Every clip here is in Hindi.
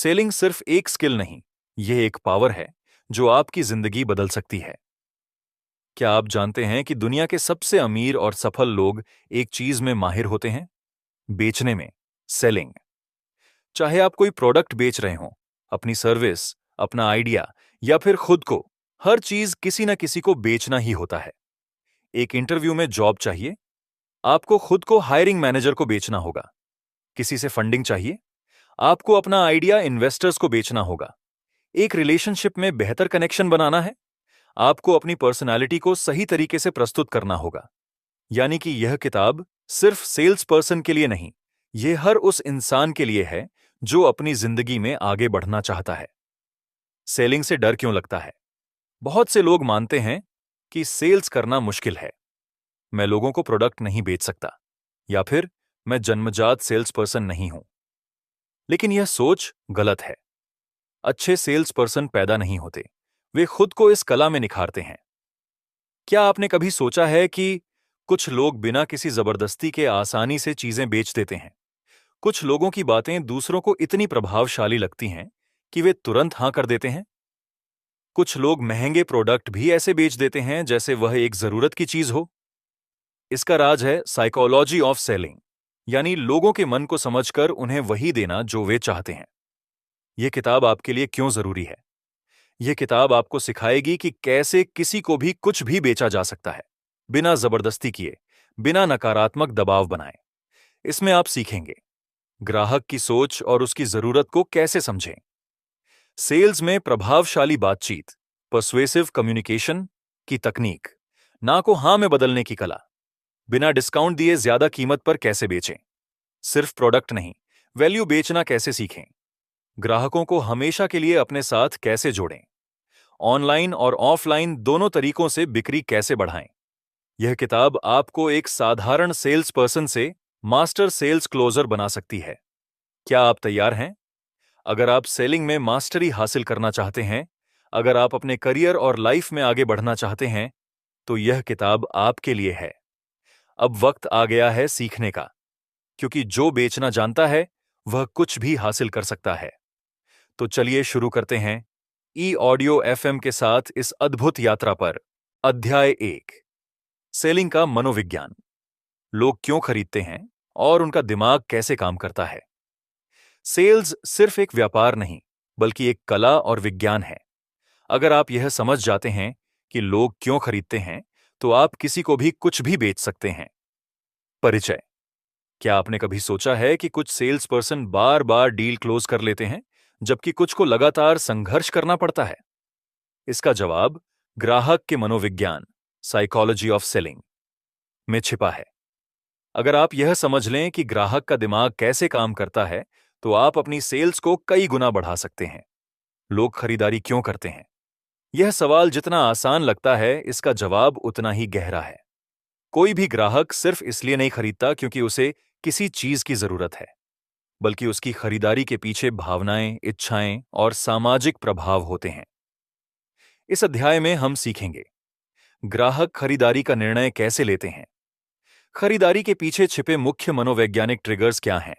सेलिंग सिर्फ एक स्किल नहीं, यह एक पावर है जो आपकी जिंदगी बदल सकती है। क्या आप जानते हैं कि दुनिया के सबसे अमीर और सफल लोग एक चीज में माहिर होते हैं? बेचने में, सेलिंग। चाहे आप कोई प्रोडक्ट बेच रहे हो, अपनी सर्विस, अपना आइडिया या फिर खुद को, हर चीज किसी न किसी को बेचना ही होता है। एक इंटरव्यू में जॉब चाहिए, आपको खुद को हायरिंग मैनेजर को बेचना होगा। किसी से फंडिंग चाहिए, आपको अपना आइडिया इन्वेस्टर्स को बेचना होगा। एक रिलेशनशिप में बेहतर कनेक्शन बनाना है, आपको अपनी पर्सनालिटी को सही तरीके से प्रस्तुत करना होगा। यानी कि यह किताब सिर्फ सेल्स पर्सन के लिए नहीं, यह हर उस इंसान के लिए है जो अपनी जिंदगी में आगे बढ़ना चाहता है। सेलिंग से डर क्यों लगता है? बहुत से लोग मानते हैं कि सेल्स करना मुश्किल है, मैं लोगों को प्रोडक्ट नहीं बेच सकता, या फिर मैं जन्मजात सेल्स पर्सन नहीं हूं। लेकिन यह सोच गलत है। अच्छे सेल्स पर्सन पैदा नहीं होते, वे खुद को इस कला में निखारते हैं। क्या आपने कभी सोचा है कि कुछ लोग बिना किसी जबरदस्ती के आसानी से चीजें बेच देते हैं? कुछ लोगों की बातें दूसरों को इतनी प्रभावशाली लगती हैं कि वे तुरंत हां कर देते हैं। कुछ लोग महंगे प्रोडक्ट भी ऐसे बेच देते हैं जैसे वह एक जरूरत की चीज हो। इसका राज है साइकोलॉजी ऑफ सेलिंग, यानी लोगों के मन को समझकर उन्हें वही देना जो वे चाहते हैं। यह किताब आपके लिए क्यों जरूरी है? यह किताब आपको सिखाएगी कि कैसे किसी को भी कुछ भी बेचा जा सकता है, बिना जबरदस्ती किए, बिना नकारात्मक दबाव बनाए। इसमें आप सीखेंगे ग्राहक की सोच और उसकी जरूरत को कैसे समझें, सेल्स में प्रभावशाली बातचीत, पर्सुएसिव कम्युनिकेशन की तकनीक, ना को हां में बदलने की कला, बिना डिस्काउंट दिए ज्यादा कीमत पर कैसे बेचें, सिर्फ प्रोडक्ट नहीं, वैल्यू बेचना कैसे सीखें, ग्राहकों को हमेशा के लिए अपने साथ कैसे जोड़ें, ऑनलाइन और ऑफलाइन दोनों तरीकों से बिक्री कैसे बढ़ाएं। यह किताब आपको एक साधारण सेल्स पर्सन से मास्टर सेल्स क्लोजर बना सकती है। क्या आप तैयार हैं? अगर आप सेलिंग में मास्टरी हासिल करना चाहते हैं, अगर आप अपने करियर और लाइफ में आगे बढ़ना चाहते हैं, तो यह किताब आपके लिए है। अब वक्त आ गया है सीखने का, क्योंकि जो बेचना जानता है वह कुछ भी हासिल कर सकता है। तो चलिए शुरू करते हैं ई ऑडियो एफएम के साथ इस अद्भुत यात्रा पर। अध्याय 1, सेलिंग का मनोविज्ञान। लोग क्यों खरीदते हैं और उनका दिमाग कैसे काम करता है। सेल्स सिर्फ एक व्यापार नहीं, बल्कि एक कला और विज्ञान है। अगर आप यह समझ जाते हैं कि लोग क्यों खरीदते हैं, तो आप किसी को भी कुछ भी बेच सकते हैं। परिचय। क्या आपने कभी सोचा है कि कुछ सेल्स पर्सन बार बार डील क्लोज कर लेते हैं, जबकि कुछ को लगातार संघर्ष करना पड़ता है? इसका जवाब ग्राहक के मनोविज्ञान, साइकोलॉजी ऑफ सेलिंग, में छिपा है। अगर आप यह समझ लें कि ग्राहक का दिमाग कैसे काम करता है, तो आप अपनी सेल्स को कई गुना बढ़ा सकते हैं। लोग खरीदारी क्यों करते हैं? यह सवाल जितना आसान लगता है, इसका जवाब उतना ही गहरा है। कोई भी ग्राहक सिर्फ इसलिए नहीं खरीदता क्योंकि उसे किसी चीज की जरूरत है, बल्कि उसकी खरीदारी के पीछे भावनाएं, इच्छाएं और सामाजिक प्रभाव होते हैं। इस अध्याय में हम सीखेंगे ग्राहक खरीदारी का निर्णय कैसे लेते हैं, खरीदारी के पीछे छिपे मुख्य मनोवैज्ञानिक ट्रिगर्स क्या हैं,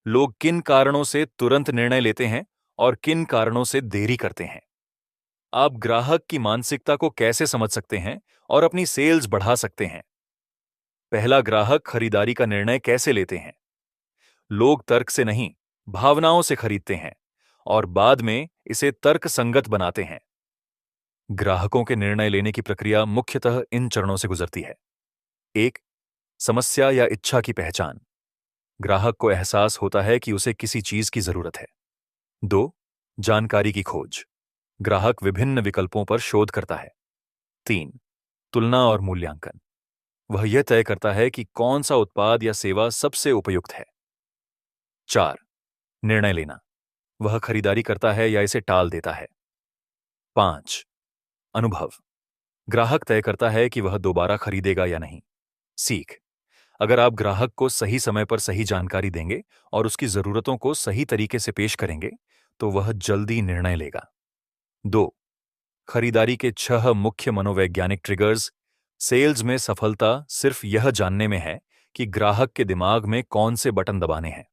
लोग किन कारणों से तुरंत निर्णय लेते हैं और किन कारणों से देरी करते हैं। आप ग्राहक की मानसिकता को कैसे समझ सकते हैं और अपनी सेल्स बढ़ा सकते हैं। पहला, ग्राहक खरीदारी का निर्णय कैसे लेते हैं। लोग तर्क से नहीं, भावनाओं से खरीदते हैं और बाद में इसे तर्क संगत बनाते हैं। ग्राहकों के निर्णय लेने की प्रक्रिया मुख्यतः इन चरणों से गुजरती है। 1, समस्या या इच्छा की पहचान। ग्राहक को एहसास होता है कि उसे किसी चीज की जरूरत है। 2, जानकारी की खोज। ग्राहक विभिन्न विकल्पों पर शोध करता है। 3, तुलना और मूल्यांकन। वह यह तय करता है कि कौन सा उत्पाद या सेवा सबसे उपयुक्त है। 4, निर्णय लेना। वह खरीदारी करता है या इसे टाल देता है। 5, अनुभव। ग्राहक तय करता है कि वह दोबारा खरीदेगा या नहीं। सीख। अगर आप ग्राहक को सही समय पर सही जानकारी देंगे और उसकी जरूरतों को सही तरीके से पेश करेंगे, तो वह जल्दी निर्णय लेगा। 2, खरीदारी के 6 मुख्य मनोवैज्ञानिक ट्रिगर्स। सेल्स में सफलता सिर्फ यह जानने में है कि ग्राहक के दिमाग में कौन से बटन दबाने हैं।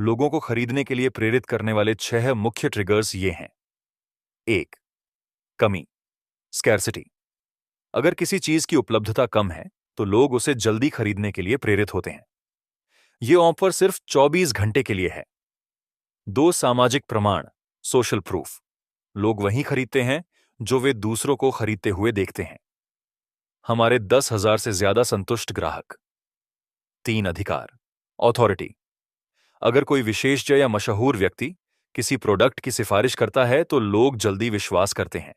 लोगों को खरीदने के लिए प्रेरित करने वाले 6 मुख्य ट्रिगर्स ये हैं। 1. कमी, स्कैर्सिटी। अगर किसी चीज की उपलब्धता कम है तो लोग उसे जल्दी खरीदने के लिए प्रेरित होते हैं। ये ऑफर सिर्फ 24 घंटे के लिए है। 2. सामाजिक प्रमाण, सोशल प्रूफ। लोग वही खरीदते हैं जो वे दूसरों को खरीदते हुए देखते हैं। हमारे 10,000 से ज्यादा संतुष्ट ग्राहक। 3. अधिकार, ऑथोरिटी। अगर कोई विशेषज्ञ या मशहूर व्यक्ति किसी प्रोडक्ट की सिफारिश करता है तो लोग जल्दी विश्वास करते हैं।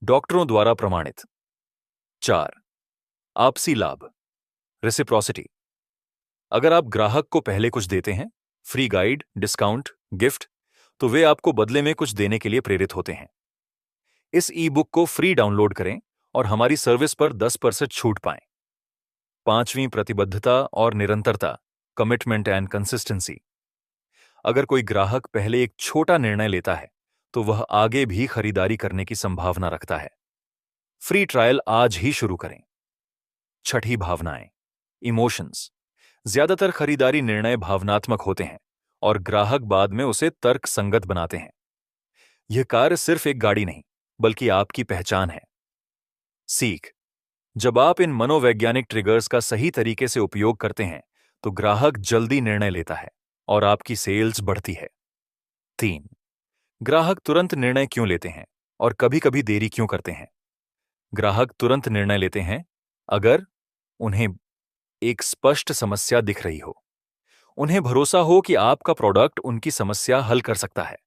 डॉक्टरों द्वारा प्रमाणित। 4. आपसी लाभ, रेसिप्रोसिटी। अगर आप ग्राहक को पहले कुछ देते हैं, फ्री गाइड, डिस्काउंट, गिफ्ट, तो वे आपको बदले में कुछ देने के लिए प्रेरित होते हैं। इस ई बुक को फ्री डाउनलोड करें और हमारी सर्विस पर 10% छूट पाएं। 5वीं, प्रतिबद्धता और निरंतरता, कमिटमेंट एंड कंसिस्टेंसी। अगर कोई ग्राहक पहले एक छोटा निर्णय लेता है तो वह आगे भी खरीदारी करने की संभावना रखता है। फ्री ट्रायल आज ही शुरू करें। 6. भावनाएं, इमोशंस। ज्यादातर खरीदारी निर्णय भावनात्मक होते हैं और ग्राहक बाद में उसे तर्क संगत बनाते हैं। यह कार्य सिर्फ एक गाड़ी नहीं बल्कि आपकी पहचान है। सीख, जब आप इन मनोवैज्ञानिक ट्रिगर्स का सही तरीके से उपयोग करते हैं तो ग्राहक जल्दी निर्णय लेता है और आपकी सेल्स बढ़ती है। 3. ग्राहक तुरंत निर्णय क्यों लेते हैं और कभी-कभी देरी क्यों करते हैं? ग्राहक तुरंत निर्णय लेते हैं अगर उन्हें एक स्पष्ट समस्या दिख रही हो, उन्हें भरोसा हो कि आपका प्रोडक्ट उनकी समस्या हल कर सकता है,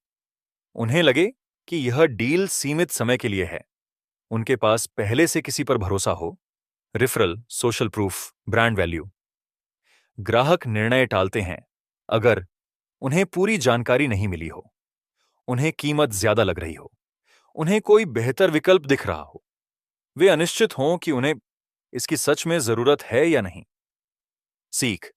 उन्हें लगे कि यह डील सीमित समय के लिए है, उनके पास पहले से किसी पर भरोसा हो, referral, social proof, brand value. ग्राहक निर्णय टालते हैं अगर उन्हें पूरी जानकारी नहीं मिली हो, उन्हें कीमत ज्यादा लग रही हो, उन्हें कोई बेहतर विकल्प दिख रहा हो, वे अनिश्चित हों कि उन्हें इसकी सच में जरूरत है या नहीं। सीख,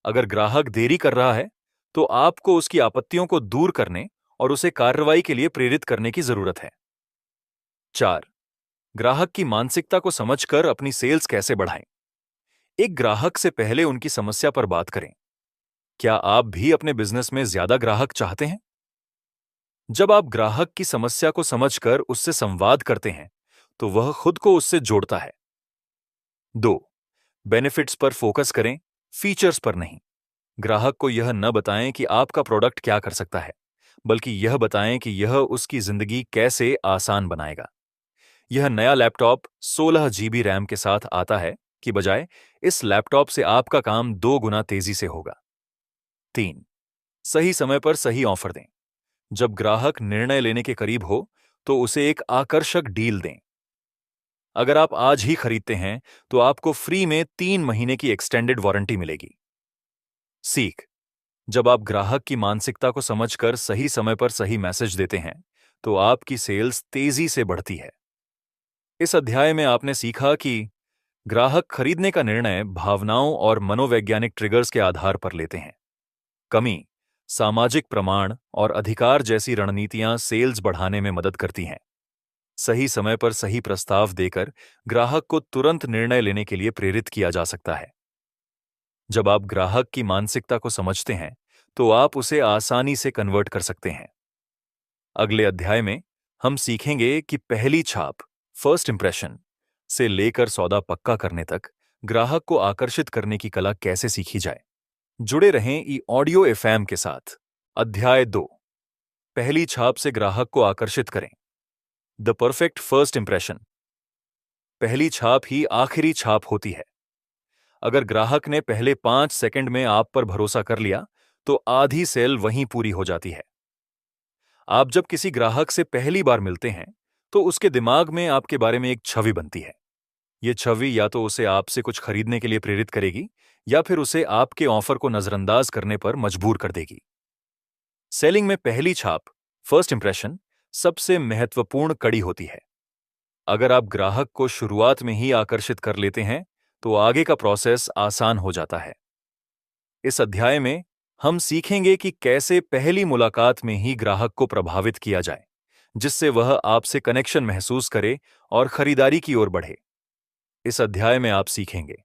अगर ग्राहक देरी कर रहा है तो आपको उसकी आपत्तियों को दूर करने और उसे कार्रवाई के लिए प्रेरित करने की जरूरत है। 4. ग्राहक की मानसिकता को समझकर अपनी सेल्स कैसे बढ़ाएं। एक ग्राहक से पहले उनकी समस्या पर बात करें। क्या आप भी अपने बिजनेस में ज्यादा ग्राहक चाहते हैं? जब आप ग्राहक की समस्या को समझकर उससे संवाद करते हैं तो वह खुद को उससे जोड़ता है। 2. बेनिफिट्स पर फोकस करें, फीचर्स पर नहीं। ग्राहक को यह न बताएं कि आपका प्रोडक्ट क्या कर सकता है, बल्कि यह बताएं कि यह उसकी जिंदगी कैसे आसान बनाएगा। यह नया लैपटॉप 16 GB रैम के साथ आता है कि बजाय इस लैपटॉप से आपका काम 2 गुना तेजी से होगा। 3. सही समय पर सही ऑफर दें। जब ग्राहक निर्णय लेने के करीब हो तो उसे एक आकर्षक डील दें। अगर आप आज ही खरीदते हैं तो आपको फ्री में 3 महीने की एक्सटेंडेड वारंटी मिलेगी। सीख, जब आप ग्राहक की मानसिकता को समझकर सही समय पर सही मैसेज देते हैं तो आपकी सेल्स तेजी से बढ़ती है। इस अध्याय में आपने सीखा कि ग्राहक खरीदने का निर्णय भावनाओं और मनोवैज्ञानिक ट्रिगर्स के आधार पर लेते हैं। कमी, सामाजिक प्रमाण और अधिकार जैसी रणनीतियां सेल्स बढ़ाने में मदद करती हैं। सही समय पर सही प्रस्ताव देकर ग्राहक को तुरंत निर्णय लेने के लिए प्रेरित किया जा सकता है। जब आप ग्राहक की मानसिकता को समझते हैं तो आप उसे आसानी से कन्वर्ट कर सकते हैं। अगले अध्याय में हम सीखेंगे कि पहली छाप, फर्स्ट इंप्रेशन से लेकर सौदा पक्का करने तक ग्राहक को आकर्षित करने की कला कैसे सीखी जाए। जुड़े रहें ई ऑडियो एफएम के साथ। अध्याय 2, पहली छाप से ग्राहक को आकर्षित करें। The perfect first impression. पहली छाप ही आखिरी छाप होती है। अगर ग्राहक ने पहले 5 सेकंड में आप पर भरोसा कर लिया तो आधी सेल वहीं पूरी हो जाती है। आप जब किसी ग्राहक से पहली बार मिलते हैं तो उसके दिमाग में आपके बारे में एक छवि बनती है। यह छवि या तो उसे आपसे कुछ खरीदने के लिए प्रेरित करेगी या फिर उसे आपके ऑफर को नजरअंदाज करने पर मजबूर कर देगी। सेलिंग में पहली छाप, फर्स्ट इंप्रेशन, सबसे महत्वपूर्ण कड़ी होती है। अगर आप ग्राहक को शुरुआत में ही आकर्षित कर लेते हैं तो आगे का प्रोसेस आसान हो जाता है। इस अध्याय में हम सीखेंगे कि कैसे पहली मुलाकात में ही ग्राहक को प्रभावित किया जाए, जिससे वह आपसे कनेक्शन महसूस करे और खरीदारी की ओर बढ़े। इस अध्याय में आप सीखेंगे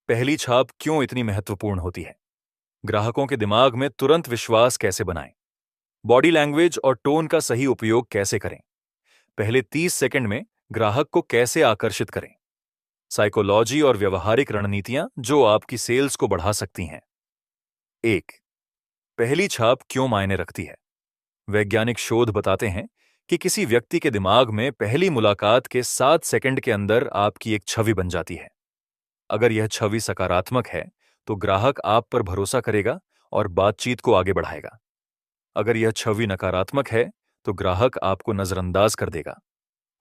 पहली छाप क्यों इतनी महत्वपूर्ण होती है, ग्राहकों के दिमाग में तुरंत विश्वास कैसे बनाएं? बॉडी लैंग्वेज और टोन का सही उपयोग कैसे करें? पहले 30 सेकंड में ग्राहक को कैसे आकर्षित करें? साइकोलॉजी और व्यवहारिक रणनीतियां जो आपकी सेल्स को बढ़ा सकती हैं। 1. पहली छाप क्यों मायने रखती है? वैज्ञानिक शोध बताते हैं कि किसी व्यक्ति के दिमाग में पहली मुलाकात के 7 सेकंड के अंदर आपकी एक छवि बन जाती है। अगर यह छवि सकारात्मक है तो ग्राहक आप पर भरोसा करेगा और बातचीत को आगे बढ़ाएगा। अगर यह छवि नकारात्मक है तो ग्राहक आपको नजरअंदाज कर देगा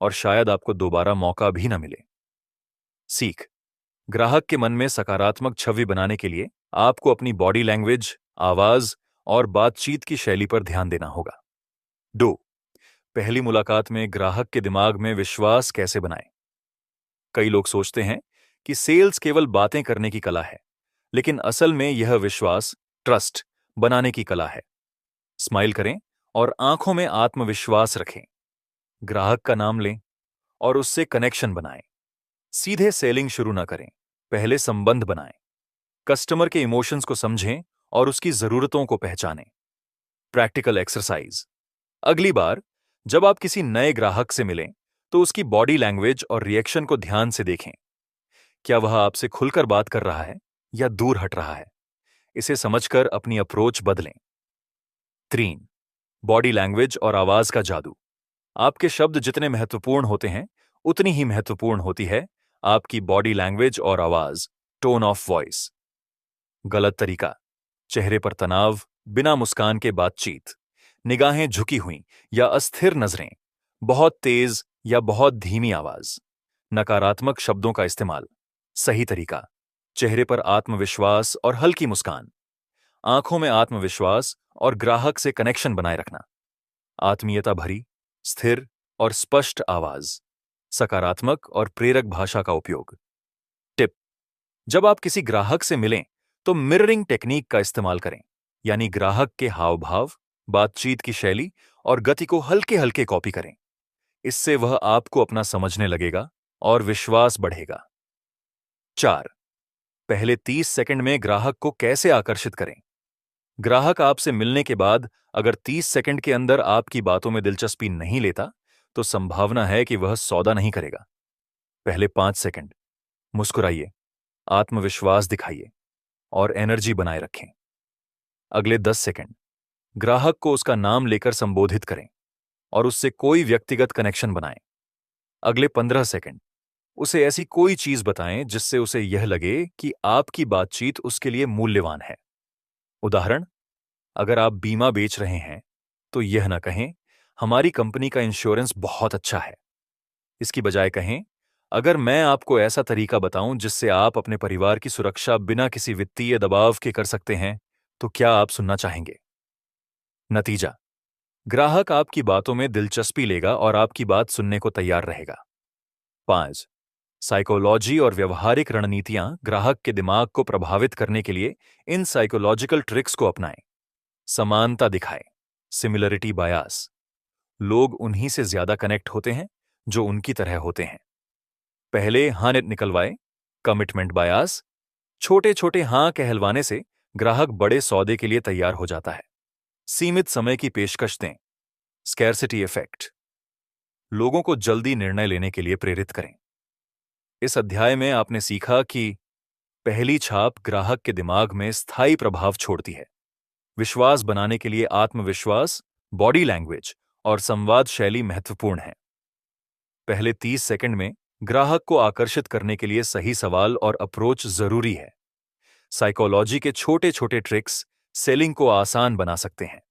और शायद आपको दोबारा मौका भी न मिले। सीख: ग्राहक के मन में सकारात्मक छवि बनाने के लिए आपको अपनी बॉडी लैंग्वेज, आवाज और बातचीत की शैली पर ध्यान देना होगा। 2. पहली मुलाकात में ग्राहक के दिमाग में विश्वास कैसे बनाएं? कई लोग सोचते हैं कि सेल्स केवल बातें करने की कला है, लेकिन असल में यह विश्वास, ट्रस्ट बनाने की कला है। स्माइल करें और आंखों में आत्मविश्वास रखें। ग्राहक का नाम लें और उससे कनेक्शन बनाएं। सीधे सेलिंग शुरू ना करें, पहले संबंध बनाएं। कस्टमर के इमोशंस को समझें और उसकी जरूरतों को पहचानें। प्रैक्टिकल एक्सरसाइज: अगली बार जब आप किसी नए ग्राहक से मिलें तो उसकी बॉडी लैंग्वेज और रिएक्शन को ध्यान से देखें। क्या वह आपसे खुलकर बात कर रहा है या दूर हट रहा है? इसे समझकर अपनी अप्रोच बदलें। 3. बॉडी लैंग्वेज और आवाज का जादू: आपके शब्द जितने महत्वपूर्ण होते हैं उतनी ही महत्वपूर्ण होती है आपकी बॉडी लैंग्वेज और आवाज, टोन ऑफ वॉइस। गलत तरीका: चेहरे पर तनाव, बिना मुस्कान के बातचीत, निगाहें झुकी हुई या अस्थिर नजरें, बहुत तेज या बहुत धीमी आवाज, नकारात्मक शब्दों का इस्तेमाल। सही तरीका: चेहरे पर आत्मविश्वास और हल्की मुस्कान, आंखों में आत्मविश्वास और ग्राहक से कनेक्शन बनाए रखना। आत्मीयता भरी, स्थिर और स्पष्ट आवाज, सकारात्मक और प्रेरक भाषा का उपयोग। टिप: जब आप किसी ग्राहक से मिलें तो मिररिंग टेक्निक का इस्तेमाल करें, यानी ग्राहक के हाव भाव, बातचीत की शैली और गति को हल्के हल्के कॉपी करें। इससे वह आपको अपना समझने लगेगा और विश्वास बढ़ेगा। 4. पहले 30 सेकंड में ग्राहक को कैसे आकर्षित करें? ग्राहक आपसे मिलने के बाद अगर 30 सेकंड के अंदर आपकी बातों में दिलचस्पी नहीं लेता तो संभावना है कि वह सौदा नहीं करेगा। पहले 5 सेकंड मुस्कुराइए, आत्मविश्वास दिखाइए और एनर्जी बनाए रखें। अगले 10 सेकंड ग्राहक को उसका नाम लेकर संबोधित करें और उससे कोई व्यक्तिगत कनेक्शन बनाएं। अगले 15 सेकंड उसे ऐसी कोई चीज बताएं जिससे उसे यह लगे कि आपकी बातचीत उसके लिए मूल्यवान है। उदाहरण: अगर आप बीमा बेच रहे हैं तो यह न कहें, हमारी कंपनी का इंश्योरेंस बहुत अच्छा है। इसकी बजाय कहें, अगर मैं आपको ऐसा तरीका बताऊं जिससे आप अपने परिवार की सुरक्षा बिना किसी वित्तीय दबाव के कर सकते हैं, तो क्या आप सुनना चाहेंगे? नतीजा: ग्राहक आपकी बातों में दिलचस्पी लेगा और आपकी बात सुनने को तैयार रहेगा। 5. साइकोलॉजी और व्यवहारिक रणनीतियां ग्राहक के दिमाग को प्रभावित करने के लिए इन साइकोलॉजिकल ट्रिक्स को अपनाएं। समानता दिखाएं, सिमिलरिटी बायस: लोग उन्हीं से ज्यादा कनेक्ट होते हैं जो उनकी तरह होते हैं। पहले हाँ निकलवाएं, कमिटमेंट बायस: छोटे छोटे हाँ कहलवाने से ग्राहक बड़े सौदे के लिए तैयार हो जाता है। सीमित समय की पेशकश दें, स्कैर्सिटी इफेक्ट: लोगों को जल्दी निर्णय लेने के लिए प्रेरित करें। इस अध्याय में आपने सीखा कि पहली छाप ग्राहक के दिमाग में स्थायी प्रभाव छोड़ती है। विश्वास बनाने के लिए आत्मविश्वास, बॉडी लैंग्वेज और संवाद शैली महत्वपूर्ण है। पहले 30 सेकंड में ग्राहक को आकर्षित करने के लिए सही सवाल और अप्रोच जरूरी है। साइकोलॉजी के छोटे छोटे ट्रिक्स सेलिंग को आसान बना सकते हैं।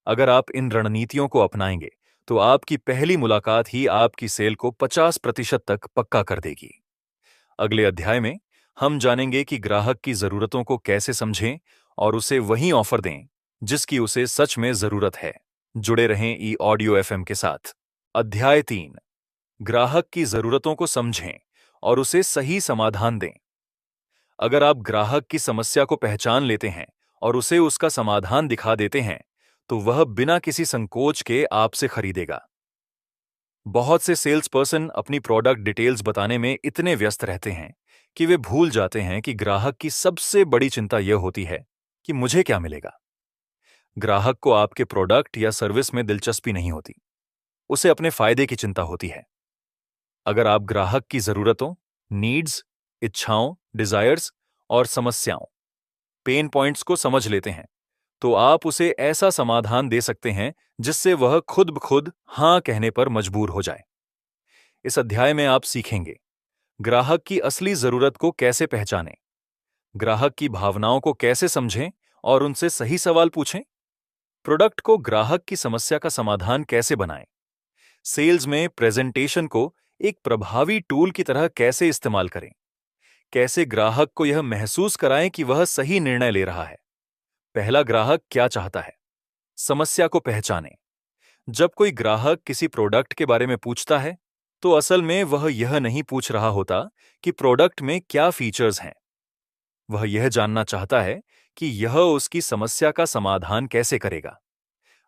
अगर आप इन रणनीतियों को अपनाएंगे तो आपकी पहली मुलाकात ही आपकी सेल को 50% तक पक्का कर देगी। अगले अध्याय में हम जानेंगे कि ग्राहक की जरूरतों को कैसे समझें और उसे वही ऑफर दें जिसकी उसे सच में जरूरत है। जुड़े रहें ई ऑडियो एफएम के साथ। अध्याय 3: ग्राहक की जरूरतों को समझें और उसे सही समाधान दें। अगर आप ग्राहक की समस्या को पहचान लेते हैं और उसे उसका समाधान दिखा देते हैं तो वह बिना किसी संकोच के आपसे खरीदेगा। बहुत से सेल्स पर्सन अपनी प्रोडक्ट डिटेल्स बताने में इतने व्यस्त रहते हैं कि वे भूल जाते हैं कि ग्राहक की सबसे बड़ी चिंता यह होती है कि मुझे क्या मिलेगा। ग्राहक को आपके प्रोडक्ट या सर्विस में दिलचस्पी नहीं होती, उसे अपने फायदे की चिंता होती है। अगर आप ग्राहक की जरूरतों, नीड्स, इच्छाओं, डिजायर्स और समस्याओं, पेन पॉइंट्स को समझ लेते हैं, तो आप उसे ऐसा समाधान दे सकते हैं जिससे वह खुद ब खुद हां कहने पर मजबूर हो जाए। इस अध्याय में आप सीखेंगे ग्राहक की असली जरूरत को कैसे पहचानें, ग्राहक की भावनाओं को कैसे समझें और उनसे सही सवाल पूछें, प्रोडक्ट को ग्राहक की समस्या का समाधान कैसे बनाएं, सेल्स में प्रेजेंटेशन को एक प्रभावी टूल की तरह कैसे इस्तेमाल करें, कैसे ग्राहक को यह महसूस कराएं कि वह सही निर्णय ले रहा है। पहला, ग्राहक क्या चाहता है, समस्या को पहचानें। जब कोई ग्राहक किसी प्रोडक्ट के बारे में पूछता है, तो असल में वह यह नहीं पूछ रहा होता कि प्रोडक्ट में क्या फीचर्स हैं। वह यह जानना चाहता है कि यह उसकी समस्या का समाधान कैसे करेगा।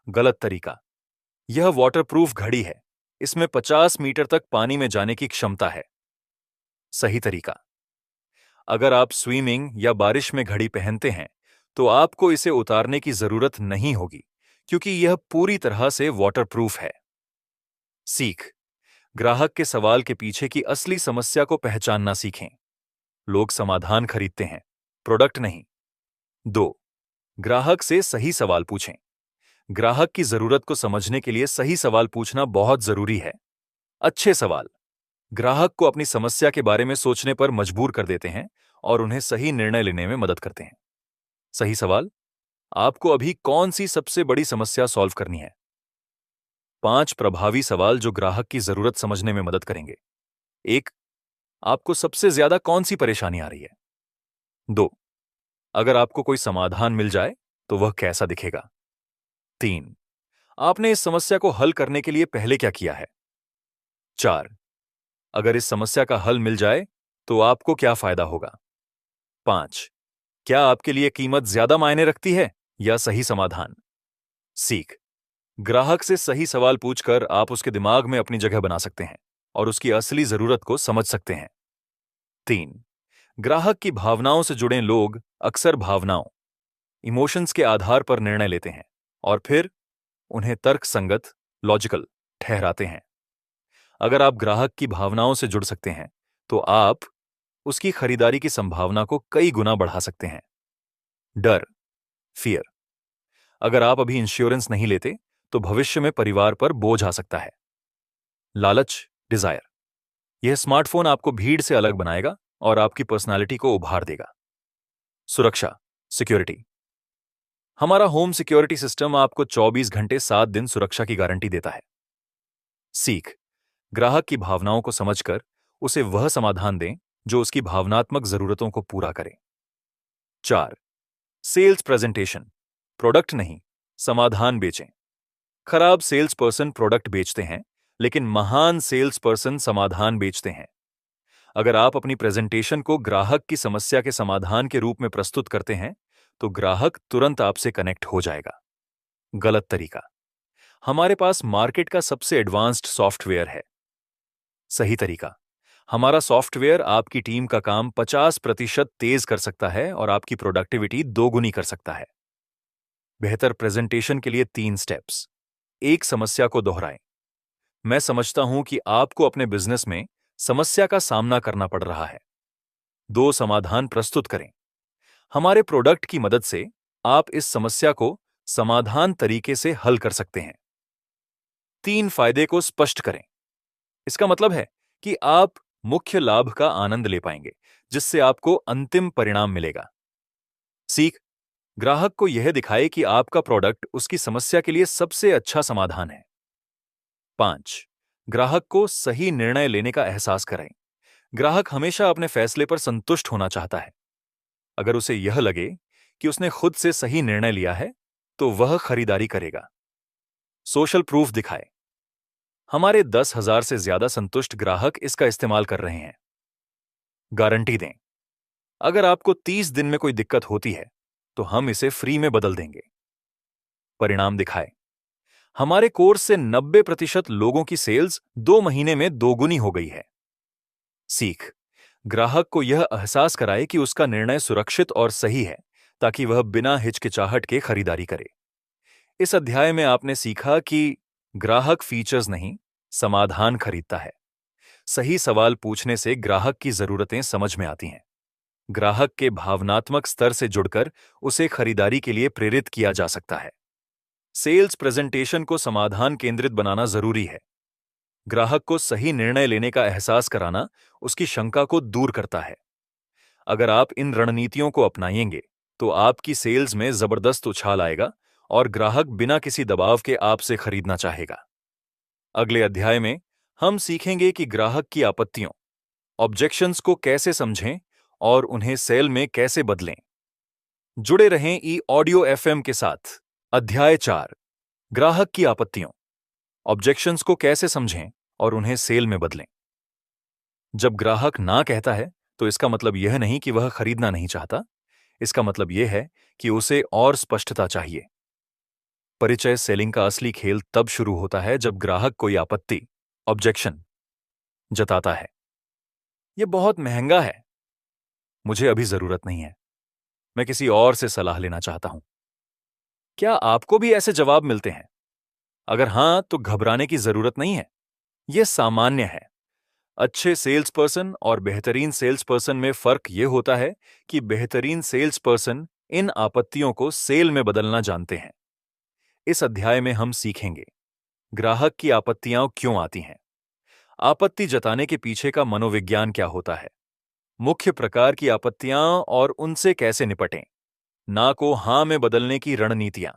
गलत तरीका, यह वाटरप्रूफ घड़ी है, इसमें 50 मीटर तक पानी में जाने की क्षमता है। सही तरीका, अगर आप स्विमिंग या बारिश में घड़ी पहनते हैं, तो आपको इसे उतारने की जरूरत नहीं होगी, क्योंकि यह पूरी तरह से वाटरप्रूफ है। सीख, ग्राहक के सवाल के पीछे की असली समस्या को पहचानना सीखें। लोग समाधान खरीदते हैं, प्रोडक्ट नहीं। 2, ग्राहक से सही सवाल पूछें। ग्राहक की जरूरत को समझने के लिए सही सवाल पूछना बहुत जरूरी है। अच्छे सवाल ग्राहक को अपनी समस्या के बारे में सोचने पर मजबूर कर देते हैं और उन्हें सही निर्णय लेने में मदद करते हैं। सही सवाल, आपको अभी कौन सी सबसे बड़ी समस्या सॉल्व करनी है? 5 प्रभावी सवाल जो ग्राहक की जरूरत समझने में मदद करेंगे। 1, आपको सबसे ज्यादा कौन सी परेशानी आ रही है? 2, अगर आपको कोई समाधान मिल जाए तो वह कैसा दिखेगा? 3, आपने इस समस्या को हल करने के लिए पहले क्या किया है? 4, अगर इस समस्या का हल मिल जाए तो आपको क्या फायदा होगा? 5, क्या आपके लिए कीमत ज्यादा मायने रखती है या सही समाधान? सीख, ग्राहक से सही सवाल पूछकर आप उसके दिमाग में अपनी जगह बना सकते हैं और उसकी असली जरूरत को समझ सकते हैं। 3, ग्राहक की भावनाओं से जुड़े लोग अक्सर भावनाओं, इमोशंस के आधार पर निर्णय लेते हैं और फिर उन्हें तर्कसंगत, लॉजिकल ठहराते हैं। अगर आप ग्राहक की भावनाओं से जुड़ सकते हैं, तो आप उसकी खरीदारी की संभावना को कई गुना बढ़ा सकते हैं। डर, फियर, अगर आप अभी इंश्योरेंस नहीं लेते तो भविष्य में परिवार पर बोझ आ सकता है। लालच, डिजायर, यह स्मार्टफोन आपको भीड़ से अलग बनाएगा और आपकी पर्सनालिटी को उभार देगा। सुरक्षा, सिक्योरिटी, हमारा होम सिक्योरिटी सिस्टम आपको 24 घंटे 7 दिन सुरक्षा की गारंटी देता है। सीख, ग्राहक की भावनाओं को समझकर उसे वह समाधान दें जो उसकी भावनात्मक जरूरतों को पूरा करे। 4, सेल्स प्रेजेंटेशन, प्रोडक्ट नहीं, समाधान बेचें। खराब सेल्स पर्सन प्रोडक्ट बेचते हैं, लेकिन महान सेल्स पर्सन समाधान बेचते हैं। अगर आप अपनी प्रेजेंटेशन को ग्राहक की समस्या के समाधान के रूप में प्रस्तुत करते हैं, तो ग्राहक तुरंत आपसे कनेक्ट हो जाएगा। गलत तरीका, हमारे पास मार्केट का सबसे एडवांस्ड सॉफ्टवेयर है। सही तरीका, हमारा सॉफ्टवेयर आपकी टीम का काम 50% तेज कर सकता है और आपकी प्रोडक्टिविटी दोगुनी कर सकता है। बेहतर प्रेजेंटेशन के लिए 3 स्टेप्स। 1, समस्या को दोहराएं। मैं समझता हूं कि आपको अपने बिजनेस में समस्या का सामना करना पड़ रहा है। 2, समाधान प्रस्तुत करें। हमारे प्रोडक्ट की मदद से आप इस समस्या को समाधान तरीके से हल कर सकते हैं। 3, फायदे को स्पष्ट करें। इसका मतलब है कि आप मुख्य लाभ का आनंद ले पाएंगे, जिससे आपको अंतिम परिणाम मिलेगा। सीख, ग्राहक को यह दिखाए कि आपका प्रोडक्ट उसकी समस्या के लिए सबसे अच्छा समाधान है। 5, ग्राहक को सही निर्णय लेने का एहसास कराएं। ग्राहक हमेशा अपने फैसले पर संतुष्ट होना चाहता है। अगर उसे यह लगे कि उसने खुद से सही निर्णय लिया है, तो वह खरीदारी करेगा। सोशल प्रूफ दिखाए। हमारे 10,000 से ज्यादा संतुष्ट ग्राहक इसका इस्तेमाल कर रहे हैं। गारंटी दें, अगर आपको 30 दिन में कोई दिक्कत होती है, तो हम इसे फ्री में बदल देंगे। परिणाम दिखाए। हमारे कोर्स से 90% लोगों की सेल्स 2 महीने में दोगुनी हो गई है। सीख, ग्राहक को यह एहसास कराए कि उसका निर्णय सुरक्षित और सही है, ताकि वह बिना हिचकिचाहट के खरीदारी करे। इस अध्याय में आपने सीखा कि ग्राहक फीचर्स नहीं, समाधान खरीदता है। सही सवाल पूछने से ग्राहक की जरूरतें समझ में आती हैं। ग्राहक के भावनात्मक स्तर से जुड़कर उसे खरीदारी के लिए प्रेरित किया जा सकता है। सेल्स प्रेजेंटेशन को समाधान केंद्रित बनाना जरूरी है। ग्राहक को सही निर्णय लेने का एहसास कराना उसकी शंका को दूर करता है। अगर आप इन रणनीतियों को अपनाएंगे तो आपकी सेल्स में जबरदस्त उछाल आएगा और ग्राहक बिना किसी दबाव के आपसे खरीदना चाहेगा। अगले अध्याय में हम सीखेंगे कि ग्राहक की आपत्तियों, ऑब्जेक्शंस को कैसे समझें और उन्हें सेल में कैसे बदलें। जुड़े रहें ई ऑडियो एफएम के साथ। अध्याय 4, ग्राहक की आपत्तियों, ऑब्जेक्शंस को कैसे समझें और उन्हें सेल में बदलें। जब ग्राहक ना कहता है तो इसका मतलब यह नहीं कि वह खरीदना नहीं चाहता। इसका मतलब यह है कि उसे और स्पष्टता चाहिए। परिचय सेलिंग का असली खेल तब शुरू होता है जब ग्राहक कोई आपत्ति, ऑब्जेक्शन जताता है। यह बहुत महंगा है, मुझे अभी जरूरत नहीं है, मैं किसी और से सलाह लेना चाहता हूं। क्या आपको भी ऐसे जवाब मिलते हैं? अगर हां, तो घबराने की जरूरत नहीं है। यह सामान्य है। अच्छे सेल्स पर्सन और बेहतरीन सेल्स पर्सन में फर्क यह होता है कि बेहतरीन सेल्स पर्सन इन आपत्तियों को सेल में बदलना जानते हैं। इस अध्याय में हम सीखेंगे ग्राहक की आपत्तियां क्यों आती हैं, आपत्ति जताने के पीछे का मनोविज्ञान क्या होता है, मुख्य प्रकार की आपत्तियां और उनसे कैसे निपटें, ना को हां में बदलने की रणनीतियां,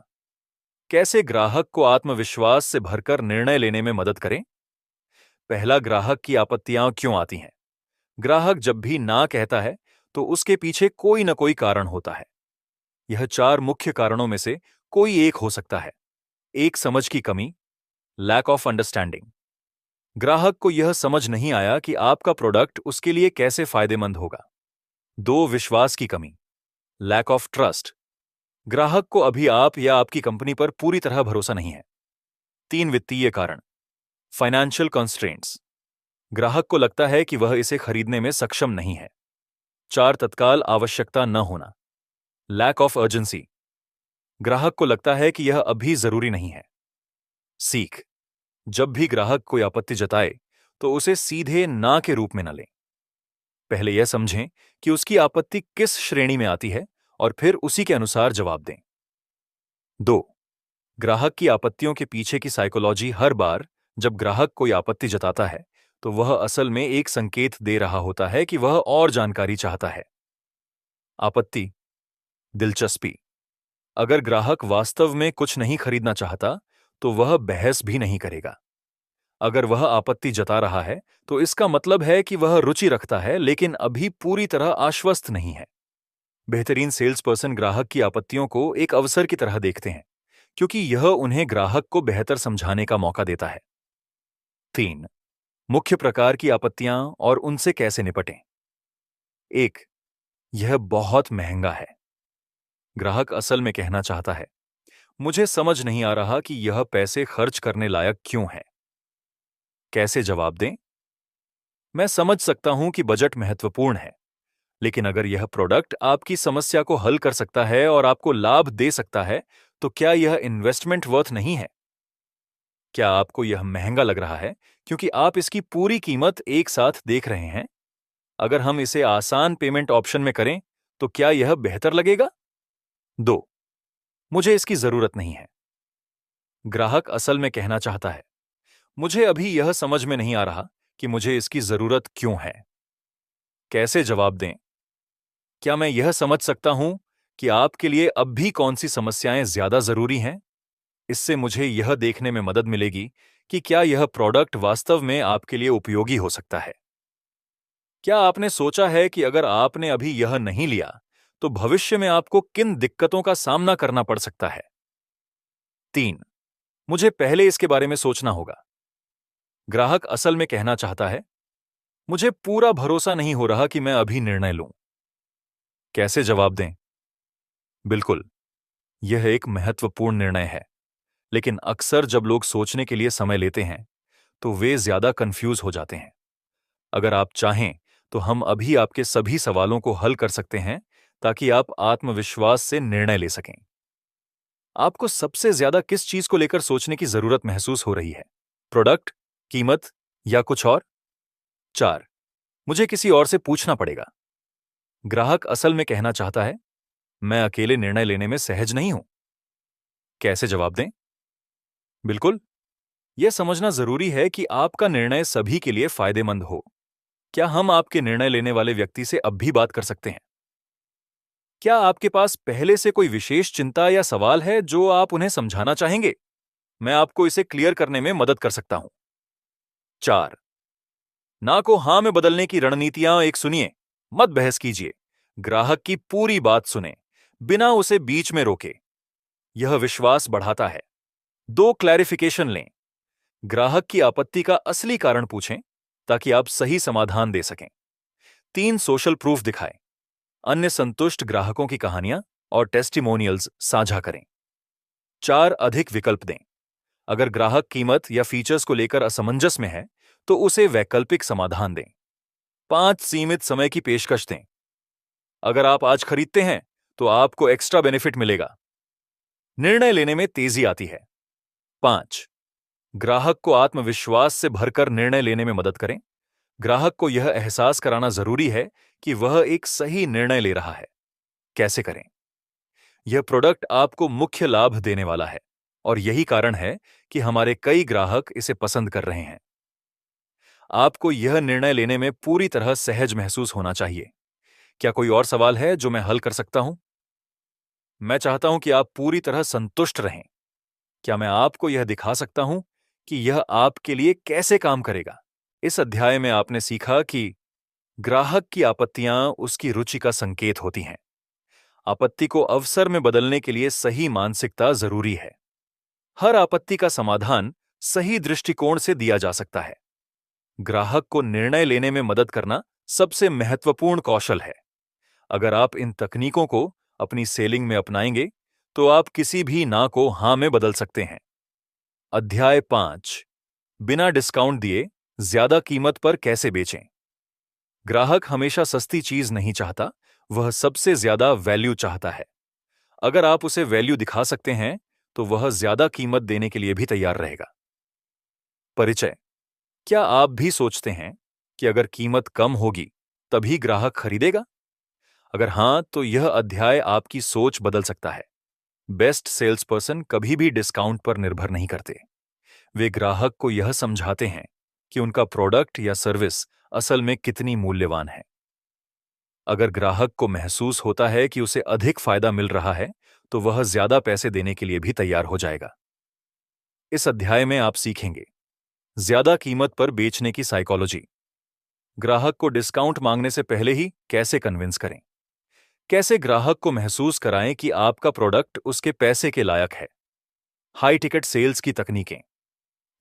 कैसे ग्राहक को आत्मविश्वास से भरकर निर्णय लेने में मदद करें। पहला, ग्राहक की आपत्तियां क्यों आती हैं। ग्राहक जब भी ना कहता है तो उसके पीछे कोई न कोई कारण होता है। यह 4 मुख्य कारणों में से कोई एक हो सकता है। एक, समझ की कमी, लैक ऑफ अंडरस्टैंडिंग। ग्राहक को यह समझ नहीं आया कि आपका प्रोडक्ट उसके लिए कैसे फायदेमंद होगा। 2, विश्वास की कमी, लैक ऑफ ट्रस्ट। ग्राहक को अभी आप या आपकी कंपनी पर पूरी तरह भरोसा नहीं है। 3, वित्तीय कारण, फाइनेंशियल कंस्ट्रेंट्स। ग्राहक को लगता है कि वह इसे खरीदने में सक्षम नहीं है। 4, तत्काल आवश्यकता न होना, लैक ऑफ अर्जेंसी। ग्राहक को लगता है कि यह अभी जरूरी नहीं है। सीख, जब भी ग्राहक कोई आपत्ति जताए तो उसे सीधे ना के रूप में न लें। पहले यह समझें कि उसकी आपत्ति किस श्रेणी में आती है और फिर उसी के अनुसार जवाब दें। 2, ग्राहक की आपत्तियों के पीछे की साइकोलॉजी। हर बार जब ग्राहक कोई आपत्ति जताता है तो वह असल में एक संकेत दे रहा होता है कि वह और जानकारी चाहता है। आपत्ति, दिलचस्पी। अगर ग्राहक वास्तव में कुछ नहीं खरीदना चाहता तो वह बहस भी नहीं करेगा। अगर वह आपत्ति जता रहा है तो इसका मतलब है कि वह रुचि रखता है लेकिन अभी पूरी तरह आश्वस्त नहीं है। बेहतरीन सेल्स पर्सन ग्राहक की आपत्तियों को एक अवसर की तरह देखते हैं क्योंकि यह उन्हें ग्राहक को बेहतर समझाने का मौका देता है। 3, मुख्य प्रकार की आपत्तियां और उनसे कैसे निपटें। 1, यह बहुत महंगा है। ग्राहक असल में कहना चाहता है, मुझे समझ नहीं आ रहा कि यह पैसे खर्च करने लायक क्यों है। कैसे जवाब दें? मैं समझ सकता हूं कि बजट महत्वपूर्ण है, लेकिन अगर यह प्रोडक्ट आपकी समस्या को हल कर सकता है और आपको लाभ दे सकता है तो क्या यह इन्वेस्टमेंट वर्थ नहीं है? क्या आपको यह महंगा लग रहा है क्योंकि आप इसकी पूरी कीमत एक साथ देख रहे हैं? अगर हम इसे आसान पेमेंट ऑप्शन में करें तो क्या यह बेहतर लगेगा? 2, मुझे इसकी जरूरत नहीं है। ग्राहक असल में कहना चाहता है, मुझे अभी यह समझ में नहीं आ रहा कि मुझे इसकी जरूरत क्यों है। कैसे जवाब दें? क्या मैं यह समझ सकता हूं कि आपके लिए अब भी कौन सी समस्याएं ज्यादा जरूरी हैं? इससे मुझे यह देखने में मदद मिलेगी कि क्या यह प्रोडक्ट वास्तव में आपके लिए उपयोगी हो सकता है। क्या आपने सोचा है कि अगर आपने अभी यह नहीं लिया तो भविष्य में आपको किन दिक्कतों का सामना करना पड़ सकता है? 3, मुझे पहले इसके बारे में सोचना होगा। ग्राहक असल में कहना चाहता है, मुझे पूरा भरोसा नहीं हो रहा कि मैं अभी निर्णय लूं। कैसे जवाब दें? बिल्कुल, यह एक महत्वपूर्ण निर्णय है, लेकिन अक्सर जब लोग सोचने के लिए समय लेते हैं तो वे ज्यादा कंफ्यूज हो जाते हैं। अगर आप चाहें तो हम अभी आपके सभी सवालों को हल कर सकते हैं ताकि आप आत्मविश्वास से निर्णय ले सकें। आपको सबसे ज्यादा किस चीज को लेकर सोचने की जरूरत महसूस हो रही है? प्रोडक्ट, कीमत या कुछ और? 4. मुझे किसी और से पूछना पड़ेगा। ग्राहक असल में कहना चाहता है, मैं अकेले निर्णय लेने में सहज नहीं हूं। कैसे जवाब दें? बिल्कुल, यह समझना जरूरी है कि आपका निर्णय सभी के लिए फायदेमंद हो। क्या हम आपके निर्णय लेने वाले व्यक्ति से अब भी बात कर सकते हैं? क्या आपके पास पहले से कोई विशेष चिंता या सवाल है जो आप उन्हें समझाना चाहेंगे? मैं आपको इसे क्लियर करने में मदद कर सकता हूं। 4. ना को हां में बदलने की रणनीतियां एक सुनिए, मत बहस कीजिए। ग्राहक की पूरी बात सुने, बिना उसे बीच में रोके। यह विश्वास बढ़ाता है। 2 क्लैरिफिकेशन लें। ग्राहक की आपत्ति का असली कारण पूछें ताकि आप सही समाधान दे सकें। 3 सोशल प्रूफ दिखाएं। अन्य संतुष्ट ग्राहकों की कहानियां और टेस्टिमोनियल्स साझा करें। 4 अधिक विकल्प दें। अगर ग्राहक कीमत या फीचर्स को लेकर असमंजस में है तो उसे वैकल्पिक समाधान दें। 5 सीमित समय की पेशकश दें। अगर आप आज खरीदते हैं तो आपको एक्स्ट्रा बेनिफिट मिलेगा। निर्णय लेने में तेजी आती है। 5. ग्राहक को आत्मविश्वास से भरकर निर्णय लेने में मदद करें। ग्राहक को यह एहसास कराना जरूरी है कि वह एक सही निर्णय ले रहा है। कैसे करें? यह प्रोडक्ट आपको मुख्य लाभ देने वाला है और यही कारण है कि हमारे कई ग्राहक इसे पसंद कर रहे हैं। आपको यह निर्णय लेने में पूरी तरह सहज महसूस होना चाहिए। क्या कोई और सवाल है जो मैं हल कर सकता हूं? मैं चाहता हूं कि आप पूरी तरह संतुष्ट रहें। क्या मैं आपको यह दिखा सकता हूं कि यह आपके लिए कैसे काम करेगा? इस अध्याय में आपने सीखा कि ग्राहक की आपत्तियां उसकी रुचि का संकेत होती हैं। आपत्ति को अवसर में बदलने के लिए सही मानसिकता जरूरी है। हर आपत्ति का समाधान सही दृष्टिकोण से दिया जा सकता है। ग्राहक को निर्णय लेने में मदद करना सबसे महत्वपूर्ण कौशल है। अगर आप इन तकनीकों को अपनी सेलिंग में अपनाएंगे तो आप किसी भी ना को हां में बदल सकते हैं। अध्याय 5. बिना डिस्काउंट दिए ज्यादा कीमत पर कैसे बेचें? ग्राहक हमेशा सस्ती चीज नहीं चाहता, वह सबसे ज्यादा वैल्यू चाहता है। अगर आप उसे वैल्यू दिखा सकते हैं तो वह ज्यादा कीमत देने के लिए भी तैयार रहेगा। परिचय: क्या आप भी सोचते हैं कि अगर कीमत कम होगी तभी ग्राहक खरीदेगा? अगर हां, तो यह अध्याय आपकी सोच बदल सकता है। बेस्ट सेल्स पर्सन कभी भी डिस्काउंट पर निर्भर नहीं करते। वे ग्राहक को यह समझाते हैं कि उनका प्रोडक्ट या सर्विस असल में कितनी मूल्यवान है। अगर ग्राहक को महसूस होता है कि उसे अधिक फायदा मिल रहा है तो वह ज्यादा पैसे देने के लिए भी तैयार हो जाएगा। इस अध्याय में आप सीखेंगे ज्यादा कीमत पर बेचने की साइकोलॉजी, ग्राहक को डिस्काउंट मांगने से पहले ही कैसे कन्विंस करें, कैसे ग्राहक को महसूस कराएं कि आपका प्रोडक्ट उसके पैसे के लायक है, हाई टिकट सेल्स की तकनीकें,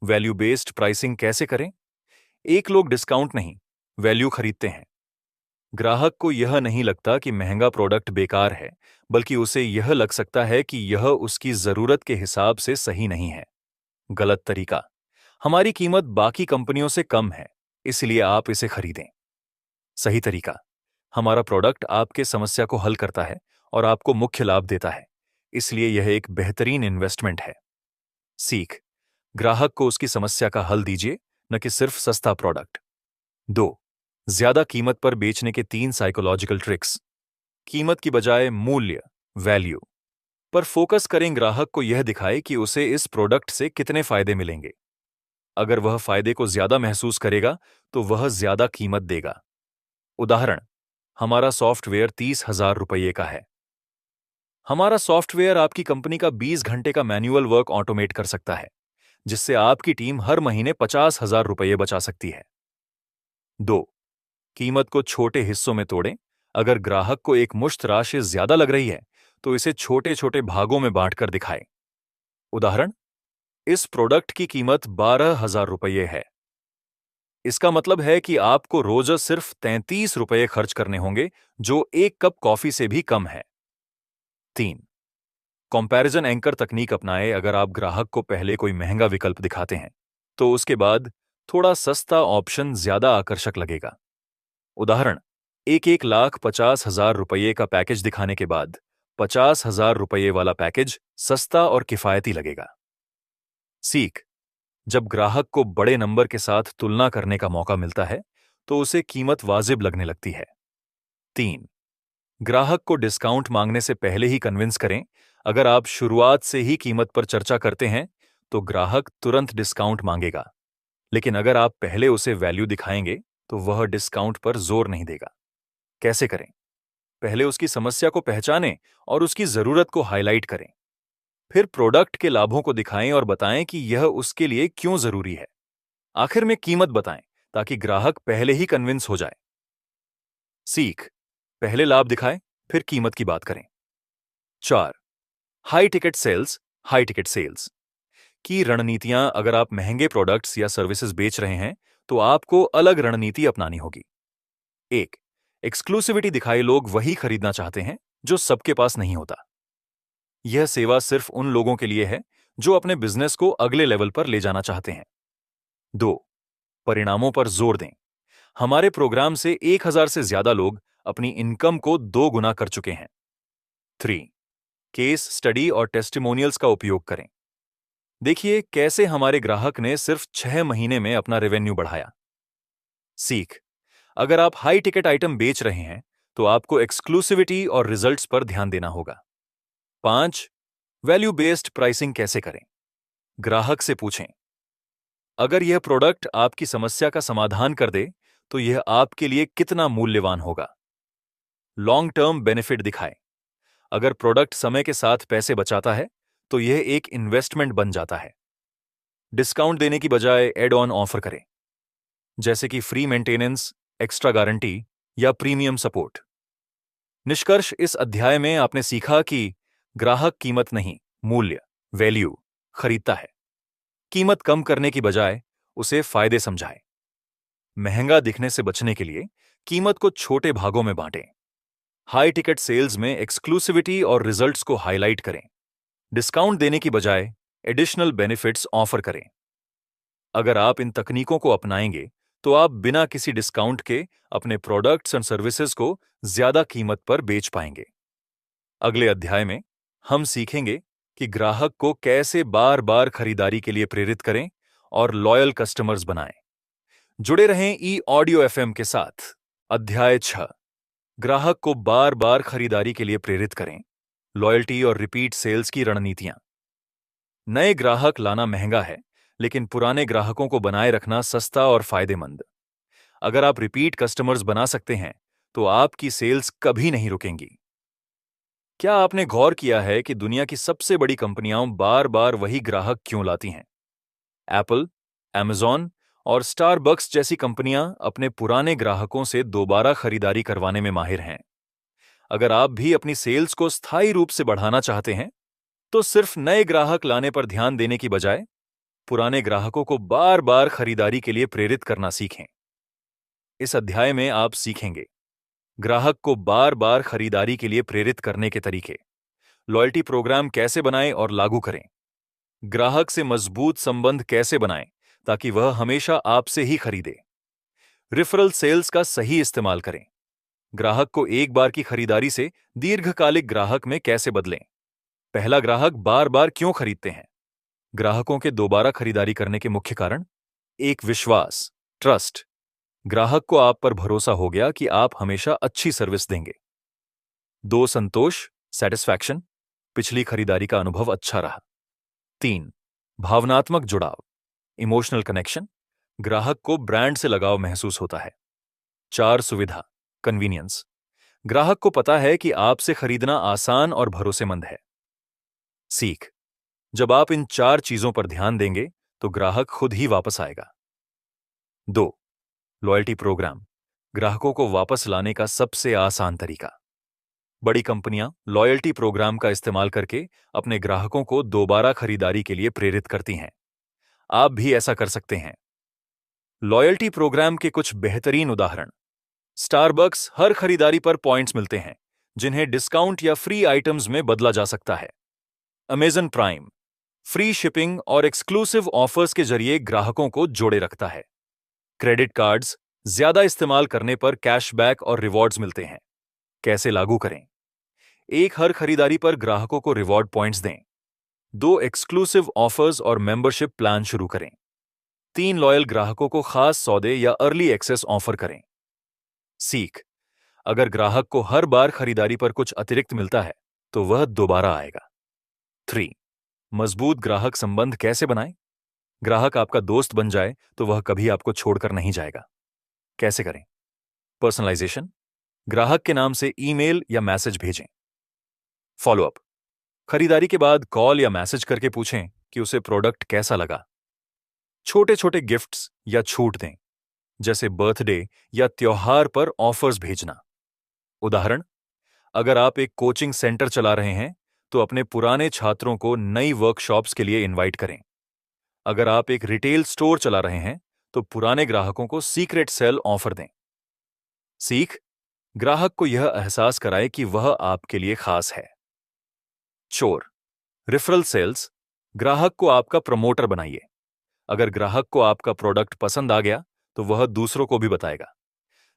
वैल्यू बेस्ड प्राइसिंग कैसे करें। एक लोग डिस्काउंट नहीं, वैल्यू खरीदते हैं। ग्राहक को यह नहीं लगता कि महंगा प्रोडक्ट बेकार है, बल्कि उसे यह लग सकता है कि यह उसकी जरूरत के हिसाब से सही नहीं है। गलत तरीका: हमारी कीमत बाकी कंपनियों से कम है, इसलिए आप इसे खरीदें। सही तरीका: हमारा प्रोडक्ट आपके समस्या को हल करता है और आपको मुख्य लाभ देता है, इसलिए यह एक बेहतरीन इन्वेस्टमेंट है। सीख: ग्राहक को उसकी समस्या का हल दीजिए, न कि सिर्फ सस्ता प्रोडक्ट। 2. ज्यादा कीमत पर बेचने के 3 साइकोलॉजिकल ट्रिक्स। कीमत की बजाय मूल्य, वैल्यू पर फोकस करें। ग्राहक को यह दिखाए कि उसे इस प्रोडक्ट से कितने फायदे मिलेंगे। अगर वह फायदे को ज्यादा महसूस करेगा तो वह ज्यादा कीमत देगा। उदाहरण: हमारा सॉफ्टवेयर 30,000 रुपये का है। हमारा सॉफ्टवेयर आपकी कंपनी का 20 घंटे का मैन्युअल वर्क ऑटोमेट कर सकता है, जिससे आपकी टीम हर महीने 50,000 रुपये बचा सकती है। 2. कीमत को छोटे हिस्सों में तोड़ें। अगर ग्राहक को एक मुश्त राशि ज्यादा लग रही है तो इसे छोटे छोटे भागों में बांटकर दिखाएं। उदाहरण: इस प्रोडक्ट की कीमत 12,000 रुपये है। इसका मतलब है कि आपको रोज सिर्फ 33 रुपये खर्च करने होंगे, जो एक कप कॉफी से भी कम है। 3. कंपैरिजन एंकर तकनीक अपनाएं। अगर आप ग्राहक को पहले कोई महंगा विकल्प दिखाते हैं तो उसके बाद थोड़ा सस्ता ऑप्शन ज्यादा आकर्षक लगेगा। उदाहरण: 1,50,000 का पैकेज दिखाने के बाद 50,000 वाला पैकेज सस्ता और किफायती लगेगा। सीख: जब ग्राहक को बड़े नंबर के साथ तुलना करने का मौका मिलता है तो उसे कीमत वाजिब लगने लगती है। 3. ग्राहक को डिस्काउंट मांगने से पहले ही कन्विंस करें। अगर आप शुरुआत से ही कीमत पर चर्चा करते हैं तो ग्राहक तुरंत डिस्काउंट मांगेगा, लेकिन अगर आप पहले उसे वैल्यू दिखाएंगे तो वह डिस्काउंट पर जोर नहीं देगा। कैसे करें? पहले उसकी समस्या को पहचानें और उसकी जरूरत को हाईलाइट करें। फिर प्रोडक्ट के लाभों को दिखाएं और बताएं कि यह उसके लिए क्यों जरूरी है। आखिर में कीमत बताएं ताकि ग्राहक पहले ही कन्विंस हो जाए। सीख: पहले लाभ दिखाएं, फिर कीमत की बात करें। 4. हाई टिकट सेल्स की रणनीतियां: अगर आप महंगे प्रोडक्ट्स या सर्विसेज बेच रहे हैं तो आपको अलग रणनीति अपनानी होगी। 1. एक्सक्लूसिविटी दिखाए। लोग वही खरीदना चाहते हैं जो सबके पास नहीं होता। यह सेवा सिर्फ उन लोगों के लिए है जो अपने बिजनेस को अगले लेवल पर ले जाना चाहते हैं। 2. परिणामों पर जोर दें। हमारे प्रोग्राम से 1,000 से ज्यादा लोग अपनी इनकम को 2 गुना कर चुके हैं। 3. केस स्टडी और टेस्टिमोनियल्स का उपयोग करें। देखिए कैसे हमारे ग्राहक ने सिर्फ 6 महीने में अपना रेवेन्यू बढ़ाया। सीख: अगर आप हाई टिकट आइटम बेच रहे हैं तो आपको एक्सक्लूसिविटी और रिजल्ट्स पर ध्यान देना होगा। 5. वैल्यू बेस्ड प्राइसिंग कैसे करें? ग्राहक से पूछें, अगर यह प्रोडक्ट आपकी समस्या का समाधान कर दे तो यह आपके लिए कितना मूल्यवान होगा। लॉन्ग टर्म बेनिफिट दिखाएं। अगर प्रोडक्ट समय के साथ पैसे बचाता है तो यह एक इन्वेस्टमेंट बन जाता है। डिस्काउंट देने की बजाय एड ऑन ऑफर करें, जैसे कि फ्री मेंटेनेंस, एक्स्ट्रा गारंटी या प्रीमियम सपोर्ट। निष्कर्ष: इस अध्याय में आपने सीखा कि ग्राहक कीमत नहीं, मूल्य, वैल्यू खरीदता है। कीमत कम करने की बजाय उसे फायदे समझाएं। महंगा दिखने से बचने के लिए कीमत को छोटे भागों में बांटें। हाई टिकट सेल्स में एक्सक्लूसिविटी और रिजल्ट्स को हाईलाइट करें। डिस्काउंट देने की बजाय एडिशनल बेनिफिट्स ऑफर करें। अगर आप इन तकनीकों को अपनाएंगे तो आप बिना किसी डिस्काउंट के अपने प्रोडक्ट्स एंड सर्विसेज को ज्यादा कीमत पर बेच पाएंगे। अगले अध्याय में हम सीखेंगे कि ग्राहक को कैसे बार बार खरीदारी के लिए प्रेरित करें और लॉयल कस्टमर्स बनाएं। जुड़े रहें ई-ऑडियो एफएम के साथ। अध्याय 6: ग्राहक को बार बार खरीदारी के लिए प्रेरित करें, लॉयल्टी और रिपीट सेल्स की रणनीतियां। नए ग्राहक लाना महंगा है, लेकिन पुराने ग्राहकों को बनाए रखना सस्ता और फायदेमंद। अगर आप रिपीट कस्टमर्स बना सकते हैं तो आपकी सेल्स कभी नहीं रुकेंगी। क्या आपने गौर किया है कि दुनिया की सबसे बड़ी कंपनियां बार बार वही ग्राहक क्यों लाती हैं? एप्पल, अमेजॉन और स्टारबक्स जैसी कंपनियां अपने पुराने ग्राहकों से दोबारा खरीदारी करवाने में माहिर हैं। अगर आप भी अपनी सेल्स को स्थायी रूप से बढ़ाना चाहते हैं तो सिर्फ नए ग्राहक लाने पर ध्यान देने की बजाय पुराने ग्राहकों को बार बार खरीदारी के लिए प्रेरित करना सीखें। इस अध्याय में आप सीखेंगे ग्राहक को बार बार खरीदारी के लिए प्रेरित करने के तरीके, लॉयल्टी प्रोग्राम कैसे बनाएं और लागू करें, ग्राहक से मजबूत संबंध कैसे बनाएं ताकि वह हमेशा आपसे ही खरीदे, रेफरल सेल्स का सही इस्तेमाल करें, ग्राहक को एक बार की खरीदारी से दीर्घकालिक ग्राहक में कैसे बदलें, पहला ग्राहक बार बार क्यों खरीदते हैं, ग्राहकों के दोबारा खरीदारी करने के मुख्य कारण, एक विश्वास, ट्रस्ट, ग्राहक को आप पर भरोसा हो गया कि आप हमेशा अच्छी सर्विस देंगे। 2. संतोष, सेटिस्फैक्शन, पिछली खरीदारी का अनुभव अच्छा रहा। 3. भावनात्मक जुड़ाव, इमोशनल कनेक्शन, ग्राहक को ब्रांड से लगाव महसूस होता है। 4. सुविधा, कन्वीनियंस, ग्राहक को पता है कि आपसे खरीदना आसान और भरोसेमंद है। सीख: जब आप इन 4 चीजों पर ध्यान देंगे तो ग्राहक खुद ही वापस आएगा। 2. लॉयल्टी प्रोग्राम, ग्राहकों को वापस लाने का सबसे आसान तरीका। बड़ी कंपनियां लॉयल्टी प्रोग्राम का इस्तेमाल करके अपने ग्राहकों को दोबारा खरीदारी के लिए प्रेरित करती हैं। आप भी ऐसा कर सकते हैं। लॉयल्टी प्रोग्राम के कुछ बेहतरीन उदाहरण: स्टारबक्स, हर खरीदारी पर पॉइंट्स मिलते हैं जिन्हें डिस्काउंट या फ्री आइटम्स में बदला जा सकता है। अमेजन प्राइम, फ्री शिपिंग और एक्सक्लूसिव ऑफर्स के जरिए ग्राहकों को जोड़े रखता है। क्रेडिट कार्ड्स, ज्यादा इस्तेमाल करने पर कैशबैक और रिवॉर्ड्स मिलते हैं। कैसे लागू करें? एक हर खरीदारी पर ग्राहकों को रिवॉर्ड पॉइंट्स दें। 2 एक्सक्लूसिव ऑफर्स और मेंबरशिप प्लान शुरू करें। 3 लॉयल ग्राहकों को खास सौदे या अर्ली एक्सेस ऑफर करें। सीख: अगर ग्राहक को हर बार खरीदारी पर कुछ अतिरिक्त मिलता है तो वह दोबारा आएगा। 3. मजबूत ग्राहक संबंध कैसे बनाएं? ग्राहक आपका दोस्त बन जाए तो वह कभी आपको छोड़कर नहीं जाएगा। कैसे करें? पर्सनलाइजेशन: ग्राहक के नाम से ईमेल या मैसेज भेजें। फॉलोअप: खरीदारी के बाद कॉल या मैसेज करके पूछें कि उसे प्रोडक्ट कैसा लगा। छोटे छोटे गिफ्ट्स या छूट दें, जैसे बर्थडे या त्योहार पर ऑफर्स भेजना। उदाहरण: अगर आप एक कोचिंग सेंटर चला रहे हैं तो अपने पुराने छात्रों को नई वर्कशॉप्स के लिए इनवाइट करें। अगर आप एक रिटेल स्टोर चला रहे हैं तो पुराने ग्राहकों को सीक्रेट सेल ऑफर दें। सीख: ग्राहक को यह एहसास कराएं कि वह आपके लिए खास है। चोर: रेफरल सेल्स: ग्राहक को आपका प्रमोटर बनाइए। अगर ग्राहक को आपका प्रोडक्ट पसंद आ गया तो वह दूसरों को भी बताएगा,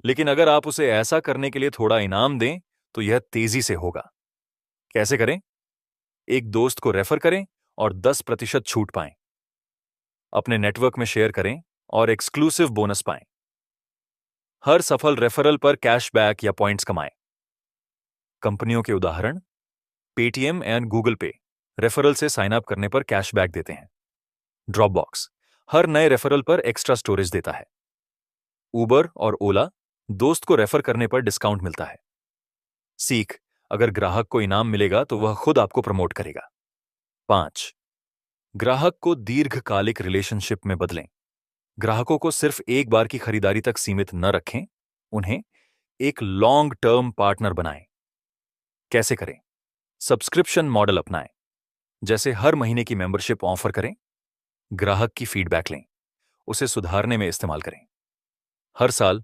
लेकिन अगर आप उसे ऐसा करने के लिए थोड़ा इनाम दें तो यह तेजी से होगा। कैसे करें? एक दोस्त को रेफर करें और 10% छूट पाएं। अपने नेटवर्क में शेयर करें और एक्सक्लूसिव बोनस पाएं। हर सफल रेफरल पर कैशबैक या पॉइंट्स कमाएं। कंपनियों के उदाहरण: पेटीएम एंड गूगल पे रेफरल से साइन अप करने पर कैशबैक देते हैं। ड्रॉपबॉक्स हर नए रेफरल पर एक्स्ट्रा स्टोरेज देता है। उबर और ओला दोस्त को रेफर करने पर डिस्काउंट मिलता है। सीख: अगर ग्राहक को इनाम मिलेगा तो वह खुद आपको प्रमोट करेगा। 5. ग्राहक को दीर्घकालिक रिलेशनशिप में बदलें। ग्राहकों को सिर्फ एक बार की खरीदारी तक सीमित न रखें, उन्हें एक लॉन्ग टर्म पार्टनर बनाएं। कैसे करें? सब्सक्रिप्शन मॉडल अपनाएं, जैसे हर महीने की मेंबरशिप ऑफर करें। ग्राहक की फीडबैक लें, उसे सुधारने में इस्तेमाल करें। हर साल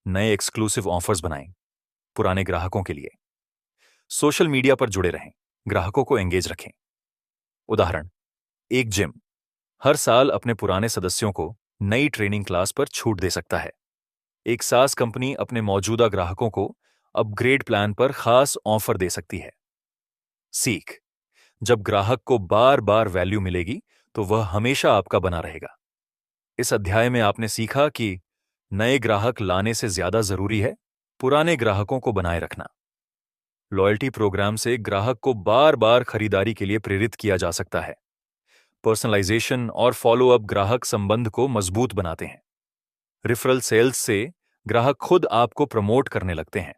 नए एक्सक्लूसिव ऑफर्स बनाएं पुराने ग्राहकों के लिए। सोशल मीडिया पर जुड़े रहें, ग्राहकों को एंगेज रखें। उदाहरण: एक जिम हर साल अपने पुराने सदस्यों को नई ट्रेनिंग क्लास पर छूट दे सकता है। एक सास कंपनी अपने मौजूदा ग्राहकों को अपग्रेड प्लान पर खास ऑफर दे सकती है। सीख: जब ग्राहक को बार बार वैल्यू मिलेगी तो वह हमेशा आपका बना रहेगा। इस अध्याय में आपने सीखा कि नए ग्राहक लाने से ज्यादा जरूरी है पुराने ग्राहकों को बनाए रखना। लॉयल्टी प्रोग्राम से ग्राहक को बार बार खरीदारी के लिए प्रेरित किया जा सकता है। पर्सनलाइजेशन और फॉलोअप ग्राहक संबंध को मजबूत बनाते हैं। रेफरल सेल्स से ग्राहक खुद आपको प्रमोट करने लगते हैं।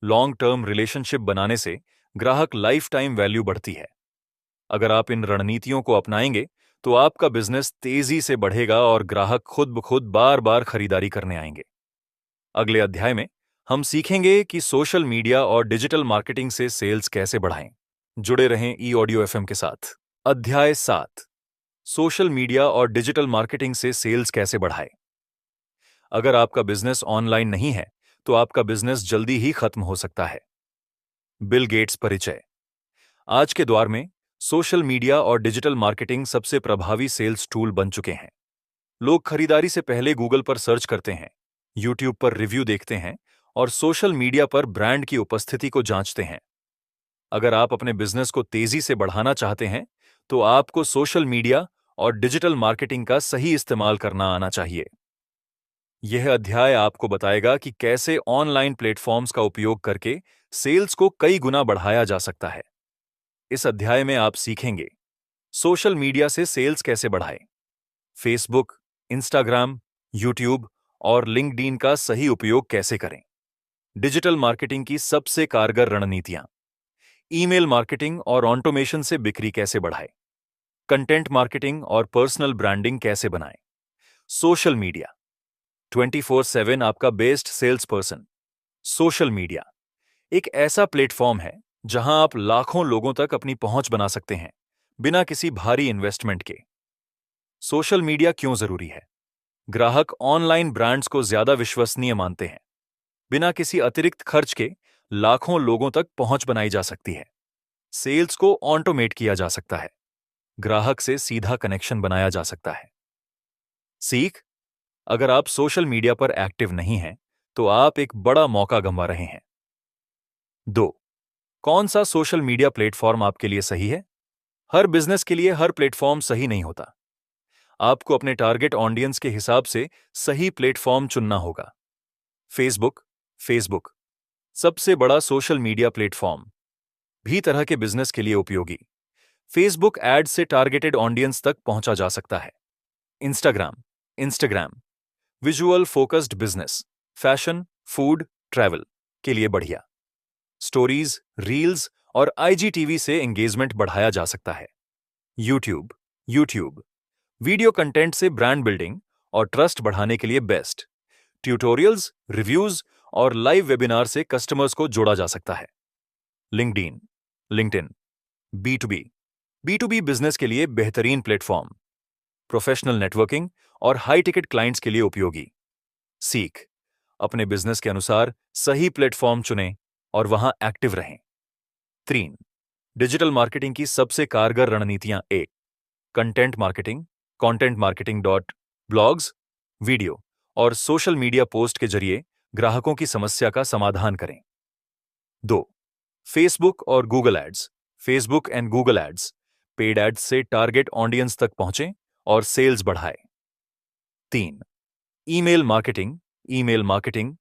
लॉन्ग टर्म रिलेशनशिप बनाने से ग्राहक लाइफ टाइम वैल्यू बढ़ती है। अगर आप इन रणनीतियों को अपनाएंगे तो आपका बिजनेस तेजी से बढ़ेगा और ग्राहक खुद ब खुद बार बार खरीदारी करने आएंगे। अगले अध्याय में हम सीखेंगे कि सोशल मीडिया और डिजिटल मार्केटिंग से सेल्स कैसे बढ़ाएं। जुड़े रहें ई ऑडियो एफएम के साथ। अध्याय 7: सोशल मीडिया और डिजिटल मार्केटिंग से सेल्स कैसे बढ़ाएं। अगर आपका बिजनेस ऑनलाइन नहीं है तो आपका बिजनेस जल्दी ही खत्म हो सकता है। बिल गेट्स परिचय: आज के दौर में सोशल मीडिया और डिजिटल मार्केटिंग सबसे प्रभावी सेल्स टूल बन चुके हैं। लोग खरीदारी से पहले गूगल पर सर्च करते हैं, यूट्यूब पर रिव्यू देखते हैं और सोशल मीडिया पर ब्रांड की उपस्थिति को जांचते हैं। अगर आप अपने बिजनेस को तेजी से बढ़ाना चाहते हैं तो आपको सोशल मीडिया और डिजिटल मार्केटिंग का सही इस्तेमाल करना आना चाहिए। यह अध्याय आपको बताएगा कि कैसे ऑनलाइन प्लेटफॉर्म्स का उपयोग करके सेल्स को कई गुना बढ़ाया जा सकता है। इस अध्याय में आप सीखेंगे सोशल मीडिया से सेल्स कैसे बढ़ाएं, फेसबुक, इंस्टाग्राम, यूट्यूब और लिंक्डइन का सही उपयोग कैसे करें, डिजिटल मार्केटिंग की सबसे कारगर रणनीतियां, ईमेल मार्केटिंग और ऑटोमेशन से बिक्री कैसे बढ़ाएं, कंटेंट मार्केटिंग और पर्सनल ब्रांडिंग कैसे बनाएं, सोशल मीडिया 24/7 आपका best sales person. Social media एक ऐसा प्लेटफॉर्म है जहां आप लाखों लोगों तक अपनी पहुंच बना सकते हैं बिना किसी भारी इन्वेस्टमेंट के। सोशल मीडिया क्यों जरूरी है? ग्राहक ऑनलाइन ब्रांड्स को ज्यादा विश्वसनीय मानते हैं। बिना किसी अतिरिक्त खर्च के लाखों लोगों तक पहुंच बनाई जा सकती है। सेल्स को ऑटोमेट किया जा सकता है। ग्राहक से सीधा कनेक्शन बनाया जा सकता है। सीख: अगर आप सोशल मीडिया पर एक्टिव नहीं हैं, तो आप एक बड़ा मौका गंवा रहे हैं। 2. कौन सा सोशल मीडिया प्लेटफॉर्म आपके लिए सही है? हर बिजनेस के लिए हर प्लेटफॉर्म सही नहीं होता। आपको अपने टारगेट ऑडियंस के हिसाब से सही प्लेटफॉर्म चुनना होगा। फेसबुक फेसबुक सबसे बड़ा सोशल मीडिया प्लेटफॉर्म, भी तरह के बिजनेस के लिए उपयोगी। फेसबुक एड से टारगेटेड ऑडियंस तक पहुंचा जा सकता है। Instagram Instagram visual focused business, fashion, food, travel के लिए बढ़िया। स्टोरीज, रील्स और आईजीटीवी से एंगेजमेंट बढ़ाया जा सकता है। यूट्यूब यूट्यूब वीडियो कंटेंट से ब्रांड बिल्डिंग और ट्रस्ट बढ़ाने के लिए बेस्ट। ट्यूटोरियल्स, रिव्यूज और लाइव वेबिनार से कस्टमर्स को जोड़ा जा सकता है। LinkedIn LinkedIn B to B business के लिए बेहतरीन प्लेटफॉर्म, प्रोफेशनल नेटवर्किंग और हाई टिकट क्लाइंट्स के लिए उपयोगी। सीख अपने बिजनेस के अनुसार सही प्लेटफॉर्म चुनें और वहां एक्टिव रहें। 3. डिजिटल मार्केटिंग की सबसे कारगर रणनीतियां। 1. कंटेंट मार्केटिंग ब्लॉग्स, वीडियो और सोशल मीडिया पोस्ट के जरिए ग्राहकों की समस्या का समाधान करें। 2. फेसबुक और Google ads, Facebook and Google ads paid ads से टारगेट ऑडियंस तक पहुंचें और सेल्स बढ़ाएं। 3. ईमेल मार्केटिंग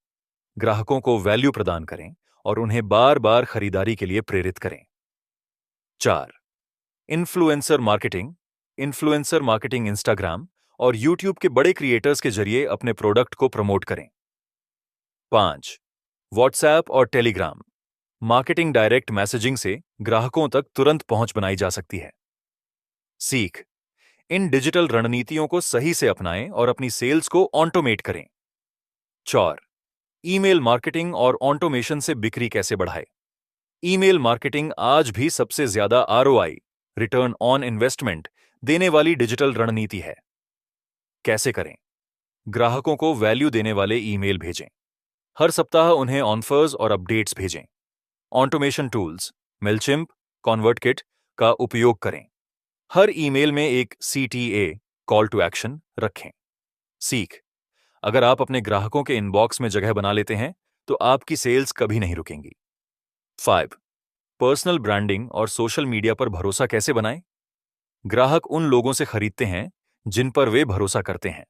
ग्राहकों को वैल्यू प्रदान करें और उन्हें बार बार खरीदारी के लिए प्रेरित करें। 4. इन्फ्लुएंसर मार्केटिंग इंस्टाग्राम और यूट्यूब के बड़े क्रिएटर्स के जरिए अपने प्रोडक्ट को प्रमोट करें। 5. व्हाट्सएप और टेलीग्राम मार्केटिंग, डायरेक्ट मैसेजिंग से ग्राहकों तक तुरंत पहुंच बनाई जा सकती है। सीख इन डिजिटल रणनीतियों को सही से अपनाएं और अपनी सेल्स को ऑटोमेट करें। 4. ईमेल मार्केटिंग और ऑटोमेशन से बिक्री कैसे बढ़ाए? ईमेल मार्केटिंग आज भी सबसे ज्यादा आरओआई, रिटर्न ऑन इन्वेस्टमेंट देने वाली डिजिटल रणनीति है। कैसे करें? ग्राहकों को वैल्यू देने वाले ईमेल भेजें। हर सप्ताह उन्हें ऑफर्स और अपडेट्स भेजें। ऑटोमेशन टूल्स, मेलचिम्प, कॉन्वर्टकिट का उपयोग करें। हर ईमेल में एक CTA, कॉल टू एक्शन, रखें। सीख अगर आप अपने ग्राहकों के इनबॉक्स में जगह बना लेते हैं, तो आपकी सेल्स कभी नहीं रुकेंगी। 5. पर्सनल ब्रांडिंग और सोशल मीडिया पर भरोसा कैसे बनाएं? ग्राहक उन लोगों से खरीदते हैं जिन पर वे भरोसा करते हैं।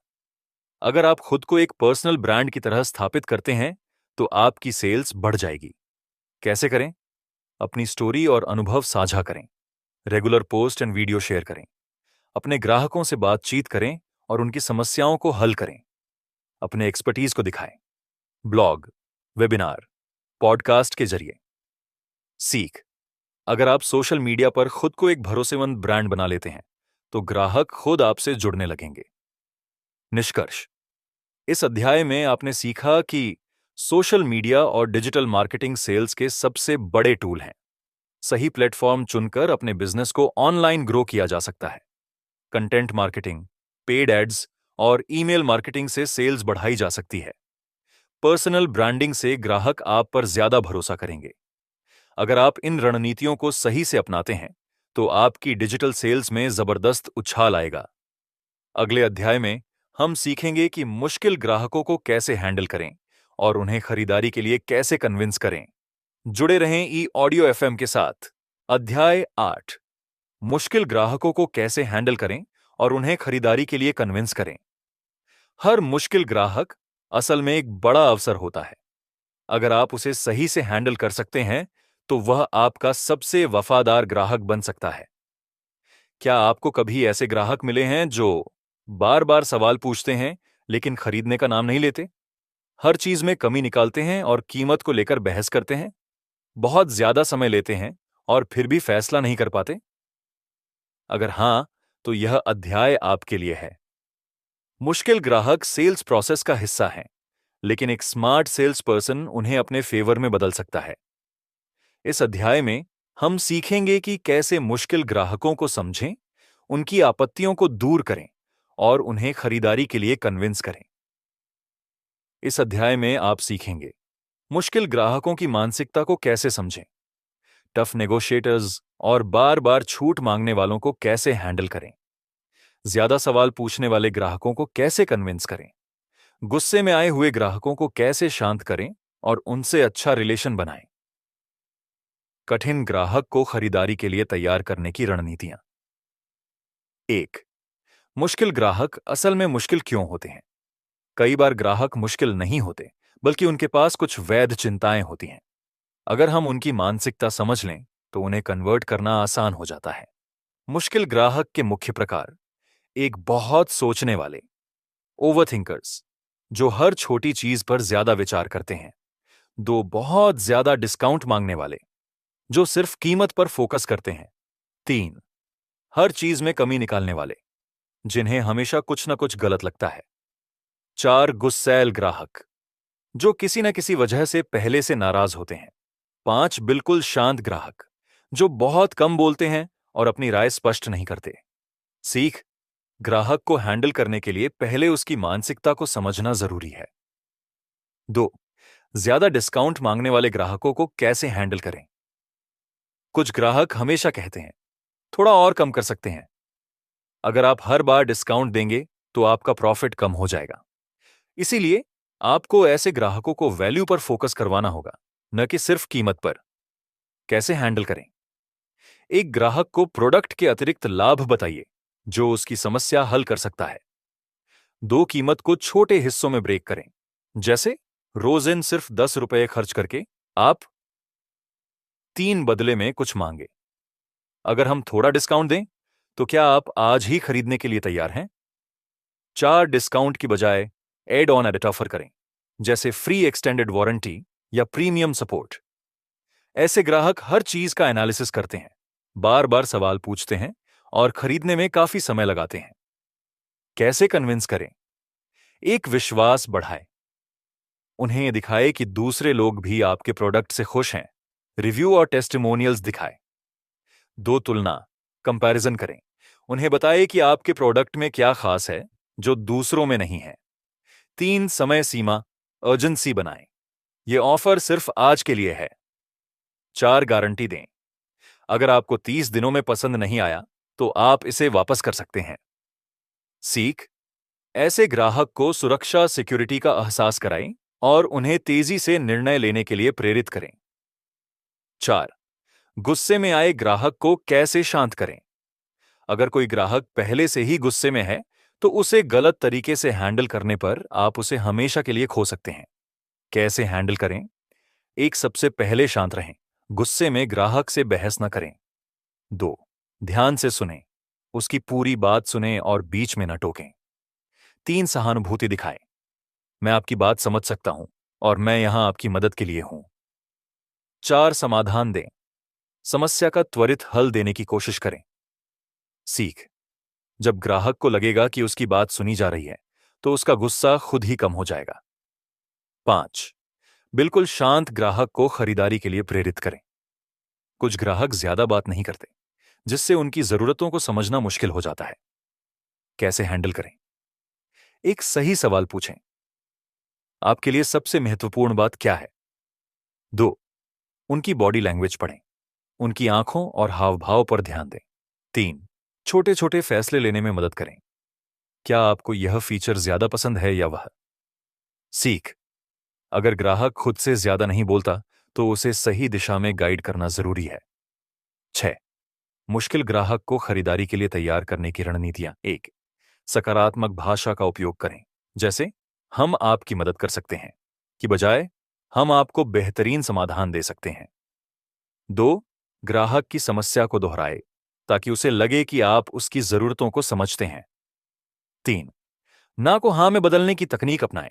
अगर आप खुद को एक पर्सनल ब्रांड की तरह स्थापित करते हैं, तो आपकी सेल्स बढ़ जाएगी। कैसे करें? अपनी स्टोरी और अनुभव साझा करें। Regular post and video share करें। अपने ग्राहकों से बातचीत करें और उनकी समस्याओं को हल करें। अपने एक्सपर्टीज को दिखाएं। ब्लॉग, वेबिनार, पॉडकास्ट के जरिए। सीख अगर आप सोशल मीडिया पर खुद को एक भरोसेमंद ब्रांड बना लेते हैं, तो ग्राहक खुद आपसे जुड़ने लगेंगे। निष्कर्ष इस अध्याय में आपने सीखा कि सोशल मीडिया और डिजिटल मार्केटिंग सेल्स के सबसे बड़े टूल हैं। सही प्लेटफॉर्म चुनकर अपने बिजनेस को ऑनलाइन ग्रो किया जा सकता है। कंटेंट मार्केटिंग, पेड एड्स और ईमेल मार्केटिंग से सेल्स बढ़ाई जा सकती है। पर्सनल ब्रांडिंग से ग्राहक आप पर ज्यादा भरोसा करेंगे। अगर आप इन रणनीतियों को सही से अपनाते हैं, तो आपकी डिजिटल सेल्स में जबरदस्त उछाल आएगा। अगले अध्याय में हम सीखेंगे कि मुश्किल ग्राहकों को कैसे हैंडल करें और उन्हें खरीदारी के लिए कैसे कन्विंस करें। जुड़े रहें ऑडियो FM के साथ। अध्याय 8, मुश्किल ग्राहकों को कैसे हैंडल करें और उन्हें खरीदारी के लिए कन्विंस करें। हर मुश्किल ग्राहक असल में एक बड़ा अवसर होता है। अगर आप उसे सही से हैंडल कर सकते हैं, तो वह आपका सबसे वफादार ग्राहक बन सकता है। क्या आपको कभी ऐसे ग्राहक मिले हैं जो बार बार सवाल पूछते हैं लेकिन खरीदने का नाम नहीं लेते? हर चीज में कमी निकालते हैं और कीमत को लेकर बहस करते हैं? बहुत ज्यादा समय लेते हैं और फिर भी फैसला नहीं कर पाते? अगर हां, तो यह अध्याय आपके लिए है। मुश्किल ग्राहक सेल्स प्रोसेस का हिस्सा हैं, लेकिन एक स्मार्ट सेल्स पर्सन उन्हें अपने फेवर में बदल सकता है। इस अध्याय में हम सीखेंगे कि कैसे मुश्किल ग्राहकों को समझें, उनकी आपत्तियों को दूर करें और उन्हें खरीदारी के लिए कन्विंस करें। इस अध्याय में आप सीखेंगे मुश्किल ग्राहकों की मानसिकता को कैसे समझें, टफ नेगोशिएटर्स और बार बार छूट मांगने वालों को कैसे हैंडल करें, ज्यादा सवाल पूछने वाले ग्राहकों को कैसे कन्विंस करें गुस्से में आए हुए ग्राहकों को कैसे शांत करें और उनसे अच्छा रिलेशन बनाएं। कठिन ग्राहक को खरीदारी के लिए तैयार करने की रणनीतियां। 1. मुश्किल ग्राहक असल में मुश्किल क्यों होते हैं? कई बार ग्राहक मुश्किल नहीं होते, बल्कि उनके पास कुछ वैध चिंताएं होती हैं। अगर हम उनकी मानसिकता समझ लें तो उन्हें कन्वर्ट करना आसान हो जाता है। मुश्किल ग्राहक के मुख्य प्रकार: एक, बहुत सोचने वाले, ओवरथिंकर्स, जो हर छोटी चीज पर ज्यादा विचार करते हैं। 2, बहुत ज्यादा डिस्काउंट मांगने वाले, जो सिर्फ कीमत पर फोकस करते हैं। 3, हर चीज में कमी निकालने वाले, जिन्हें हमेशा कुछ न कुछ गलत लगता है। 4, गुस्सैल ग्राहक, जो किसी न किसी वजह से पहले से नाराज होते हैं। 5, बिल्कुल शांत ग्राहक, जो बहुत कम बोलते हैं और अपनी राय स्पष्ट नहीं करते। सीख: ग्राहक को हैंडल करने के लिए पहले उसकी मानसिकता को समझना जरूरी है। 2, ज्यादा डिस्काउंट मांगने वाले ग्राहकों को कैसे हैंडल करें? कुछ ग्राहक हमेशा कहते हैं, थोड़ा और कम कर सकते हैं। अगर आप हर बार डिस्काउंट देंगे तो आपका प्रॉफिट कम हो जाएगा। इसीलिए आपको ऐसे ग्राहकों को वैल्यू पर फोकस करवाना होगा, न कि सिर्फ कीमत पर। कैसे हैंडल करें? एक ग्राहक को प्रोडक्ट के अतिरिक्त लाभ बताइए जो उसकी समस्या हल कर सकता है। 2, कीमत को छोटे हिस्सों में ब्रेक करें, जैसे रोज इन सिर्फ 10 रुपए खर्च करके आप 3 बदले में कुछ मांगे। अगर हम थोड़ा डिस्काउंट दें तो क्या आप आज ही खरीदने के लिए तैयार हैं? 4, डिस्काउंट की बजाय एड ऑन एडिट ऑफर करें, जैसे फ्री एक्सटेंडेड वारंटी या प्रीमियम सपोर्ट। ऐसे ग्राहक हर चीज का एनालिसिस करते हैं, बार बार सवाल पूछते हैं और खरीदने में काफी समय लगाते हैं। कैसे कन्विंस करें? एक, विश्वास बढ़ाए, उन्हें दिखाए कि दूसरे लोग भी आपके प्रोडक्ट से खुश हैं। रिव्यू और टेस्टिमोनियल्स दिखाए। 2, तुलना, कंपैरिजन करें, उन्हें बताए कि आपके प्रोडक्ट में क्या खास है जो दूसरों में नहीं है। 3, समय सीमा, अर्जेंसी बनाएं, यह ऑफर सिर्फ आज के लिए है। 4, गारंटी दें, अगर आपको 30 दिनों में पसंद नहीं आया तो आप इसे वापस कर सकते हैं। सीख: ऐसे ग्राहक को सुरक्षा सिक्योरिटी का एहसास कराएं और उन्हें तेजी से निर्णय लेने के लिए प्रेरित करें। 4, गुस्से में आए ग्राहक को कैसे शांत करें? अगर कोई ग्राहक पहले से ही गुस्से में है तो उसे गलत तरीके से हैंडल करने पर आप उसे हमेशा के लिए खो सकते हैं। कैसे हैंडल करें? एक, सबसे पहले शांत रहें, गुस्से में ग्राहक से बहस न करें। 2, ध्यान से सुनें, उसकी पूरी बात सुनें और बीच में न टोकें। 3, सहानुभूति दिखाएं, मैं आपकी बात समझ सकता हूं और मैं यहां आपकी मदद के लिए हूं। 4, समाधान दें, समस्या का त्वरित हल देने की कोशिश करें। सीख: जब ग्राहक को लगेगा कि उसकी बात सुनी जा रही है तो उसका गुस्सा खुद ही कम हो जाएगा। 5, बिल्कुल शांत ग्राहक को खरीदारी के लिए प्रेरित करें। कुछ ग्राहक ज्यादा बात नहीं करते, जिससे उनकी जरूरतों को समझना मुश्किल हो जाता है। कैसे हैंडल करें? एक, सही सवाल पूछें, आपके लिए सबसे महत्वपूर्ण बात क्या है? 2, उनकी बॉडी लैंग्वेज पढ़ें, उनकी आंखों और हाव भाव पर ध्यान दें। 3, छोटे छोटे फैसले लेने में मदद करें, क्या आपको यह फीचर ज्यादा पसंद है या वह? सीख: अगर ग्राहक खुद से ज्यादा नहीं बोलता तो उसे सही दिशा में गाइड करना जरूरी है। 6, मुश्किल ग्राहक को खरीदारी के लिए तैयार करने की रणनीतियां। 1, सकारात्मक भाषा का उपयोग करें, जैसे हम आपकी मदद कर सकते हैं की बजाय हम आपको बेहतरीन समाधान दे सकते हैं। 2, ग्राहक की समस्या को दोहराए ताकि उसे लगे कि आप उसकी जरूरतों को समझते हैं। 3, ना को हां में बदलने की तकनीक अपनाएं,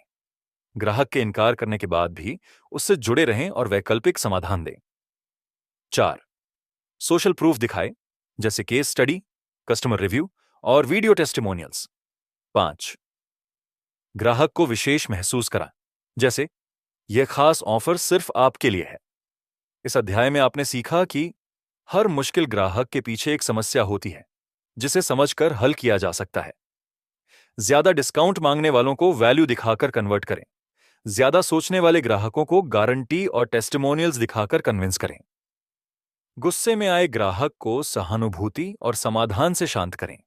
ग्राहक के इनकार करने के बाद भी उससे जुड़े रहें और वैकल्पिक समाधान दें। 4, सोशल प्रूफ दिखाएं, जैसे केस स्टडी, कस्टमर रिव्यू और वीडियो टेस्टिमोनियल्स। 5, ग्राहक को विशेष महसूस करा, जैसे यह खास ऑफर सिर्फ आपके लिए है। इस अध्याय में आपने सीखा कि हर मुश्किल ग्राहक के पीछे एक समस्या होती है जिसे समझकर हल किया जा सकता है। ज्यादा डिस्काउंट मांगने वालों को वैल्यू दिखाकर कन्वर्ट करें, ज्यादा सोचने वाले ग्राहकों को गारंटी और टेस्टिमोनियल्स दिखाकर कन्विंस करें। गुस्से में आए ग्राहक को सहानुभूति और समाधान से शांत करें।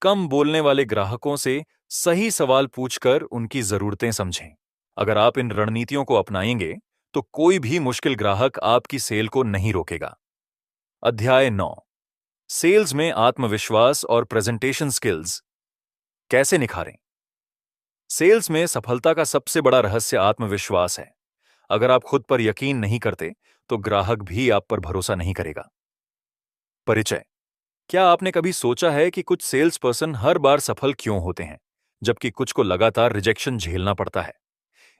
कम बोलने वाले ग्राहकों से सही सवाल पूछकर उनकी जरूरतें समझें। अगर आप इन रणनीतियों को अपनाएंगे तो कोई भी मुश्किल ग्राहक आपकी सेल को नहीं रोकेगा। अध्याय 9, सेल्स में आत्मविश्वास और प्रेजेंटेशन स्किल्स कैसे निखारें। सेल्स में सफलता का सबसे बड़ा रहस्य आत्मविश्वास है। अगर आप खुद पर यकीन नहीं करते तो ग्राहक भी आप पर भरोसा नहीं करेगा। परिचय। क्या आपने कभी सोचा है कि कुछ सेल्स पर्सन हर बार सफल क्यों होते हैं, जबकि कुछ को लगातार रिजेक्शन झेलना पड़ता है?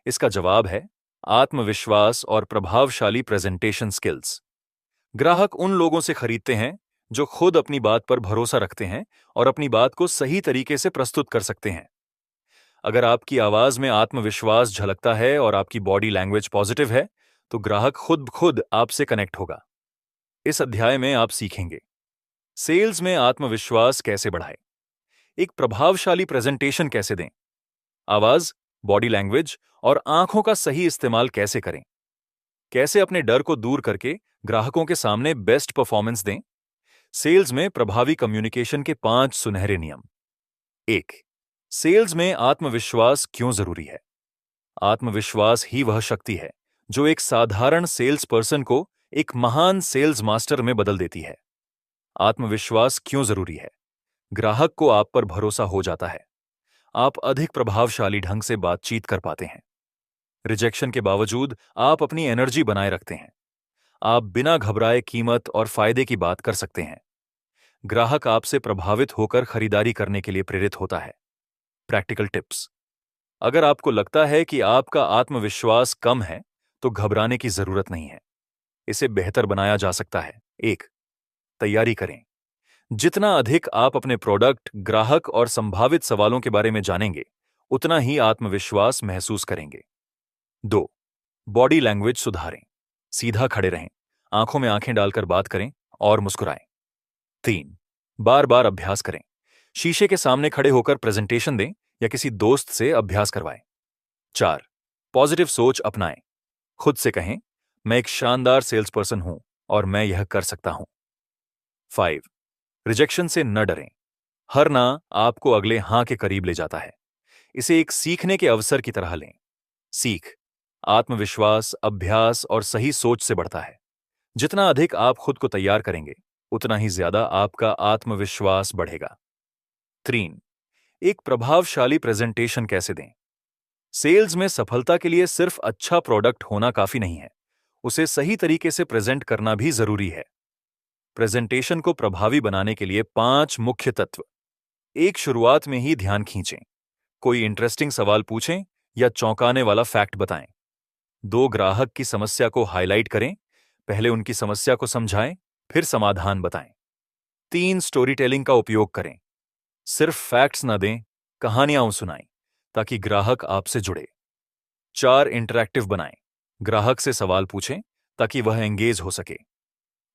इसका जवाब है आत्मविश्वास और प्रभावशाली प्रेजेंटेशन स्किल्स। ग्राहक उन लोगों से खरीदते हैं जो खुद अपनी बात पर भरोसा रखते हैं और अपनी बात को सही तरीके से प्रस्तुत कर सकते हैं। अगर आपकी आवाज में आत्मविश्वास झलकता है और आपकी बॉडी लैंग्वेज पॉजिटिव है, तो ग्राहक खुद खुद आपसे कनेक्ट होगा। इस अध्याय में आप सीखेंगे सेल्स में आत्मविश्वास कैसे बढ़ाएं, एक प्रभावशाली प्रेजेंटेशन कैसे दें, आवाज, बॉडी लैंग्वेज और आंखों का सही इस्तेमाल कैसे करें, कैसे अपने डर को दूर करके ग्राहकों के सामने बेस्ट परफॉर्मेंस दें। सेल्स में प्रभावी कम्युनिकेशन के 5 सुनहरे नियम। 1, सेल्स में आत्मविश्वास क्यों जरूरी है। आत्मविश्वास ही वह शक्ति है जो एक साधारण सेल्स पर्सन को एक महान सेल्स मास्टर में बदल देती है। आत्मविश्वास क्यों जरूरी है? ग्राहक को आप पर भरोसा हो जाता है। आप अधिक प्रभावशाली ढंग से बातचीत कर पाते हैं। रिजेक्शन के बावजूद आप अपनी एनर्जी बनाए रखते हैं। आप बिना घबराए कीमत और फायदे की बात कर सकते हैं। ग्राहक आपसे प्रभावित होकर खरीदारी करने के लिए प्रेरित होता है। Practical tips. अगर आपको लगता है कि आपका आत्मविश्वास कम है, तो घबराने की जरूरत नहीं है। इसे बेहतर बनाया जा सकता है। 1, तैयारी करें। जितना अधिक आप अपने प्रोडक्ट, ग्राहक और संभावित सवालों के बारे में जानेंगे, उतना ही आत्मविश्वास महसूस करेंगे। 2, बॉडी लैंग्वेज सुधारें। सीधा खड़े रहें, आंखों में आंखें डालकर बात करें और मुस्कुराएं। 3, बार बार अभ्यास करें। शीशे के सामने खड़े होकर प्रेजेंटेशन दें या किसी दोस्त से अभ्यास करवाएं। 4, पॉजिटिव सोच अपनाएं। खुद से कहें, मैं एक शानदार सेल्स पर्सन हूं और मैं यह कर सकता हूं। 5, रिजेक्शन से न डरें। हर ना आपको अगले हां के करीब ले जाता है। इसे एक सीखने के अवसर की तरह लें। सीख, आत्मविश्वास, अभ्यास और सही सोच से बढ़ता है। जितना अधिक आप खुद को तैयार करेंगे, उतना ही ज्यादा आपका आत्मविश्वास बढ़ेगा। 3, एक प्रभावशाली प्रेजेंटेशन कैसे दें। सेल्स में सफलता के लिए सिर्फ अच्छा प्रोडक्ट होना काफी नहीं है, उसे सही तरीके से प्रेजेंट करना भी जरूरी है। प्रेजेंटेशन को प्रभावी बनाने के लिए 5 मुख्य तत्व। 1, शुरुआत में ही ध्यान खींचें। कोई इंटरेस्टिंग सवाल पूछें या चौंकाने वाला फैक्ट बताएं। 2, ग्राहक की समस्या को हाईलाइट करें। पहले उनकी समस्या को समझाएं, फिर समाधान बताएं। 3, स्टोरी टेलिंग का उपयोग करें। सिर्फ फैक्ट्स न दें, कहानियां सुनाएं ताकि ग्राहक आपसे जुड़े। 4, इंटरैक्टिव बनाएं। ग्राहक से सवाल पूछें ताकि वह एंगेज हो सके।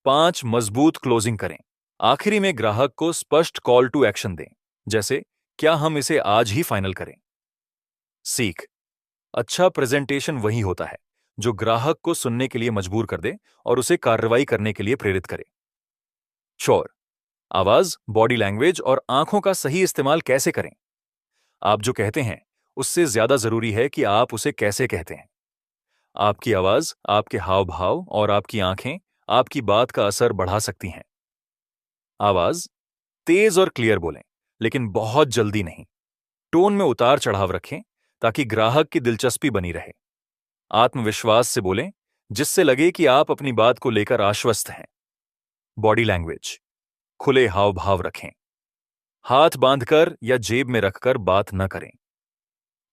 5, मजबूत क्लोजिंग करें। आखिरी में ग्राहक को स्पष्ट कॉल टू एक्शन दें, जैसे क्या हम इसे आज ही फाइनल करें। सीख, अच्छा प्रेजेंटेशन वही होता है जो ग्राहक को सुनने के लिए मजबूर कर दे और उसे कार्रवाई करने के लिए प्रेरित करे। शोर, आवाज, बॉडी लैंग्वेज और आंखों का सही इस्तेमाल कैसे करें। आप जो कहते हैं उससे ज्यादा जरूरी है कि आप उसे कैसे कहते हैं। आपकी आवाज, आपके हाव भाव और आपकी आंखें आपकी बात का असर बढ़ा सकती हैं। आवाज, तेज और क्लियर बोलें, लेकिन बहुत जल्दी नहीं। टोन में उतार चढ़ाव रखें ताकि ग्राहक की दिलचस्पी बनी रहे। आत्मविश्वास से बोलें, जिससे लगे कि आप अपनी बात को लेकर आश्वस्त हैं। बॉडी लैंग्वेज, खुले हाव भाव रखें। हाथ बांधकर या जेब में रखकर बात न करें।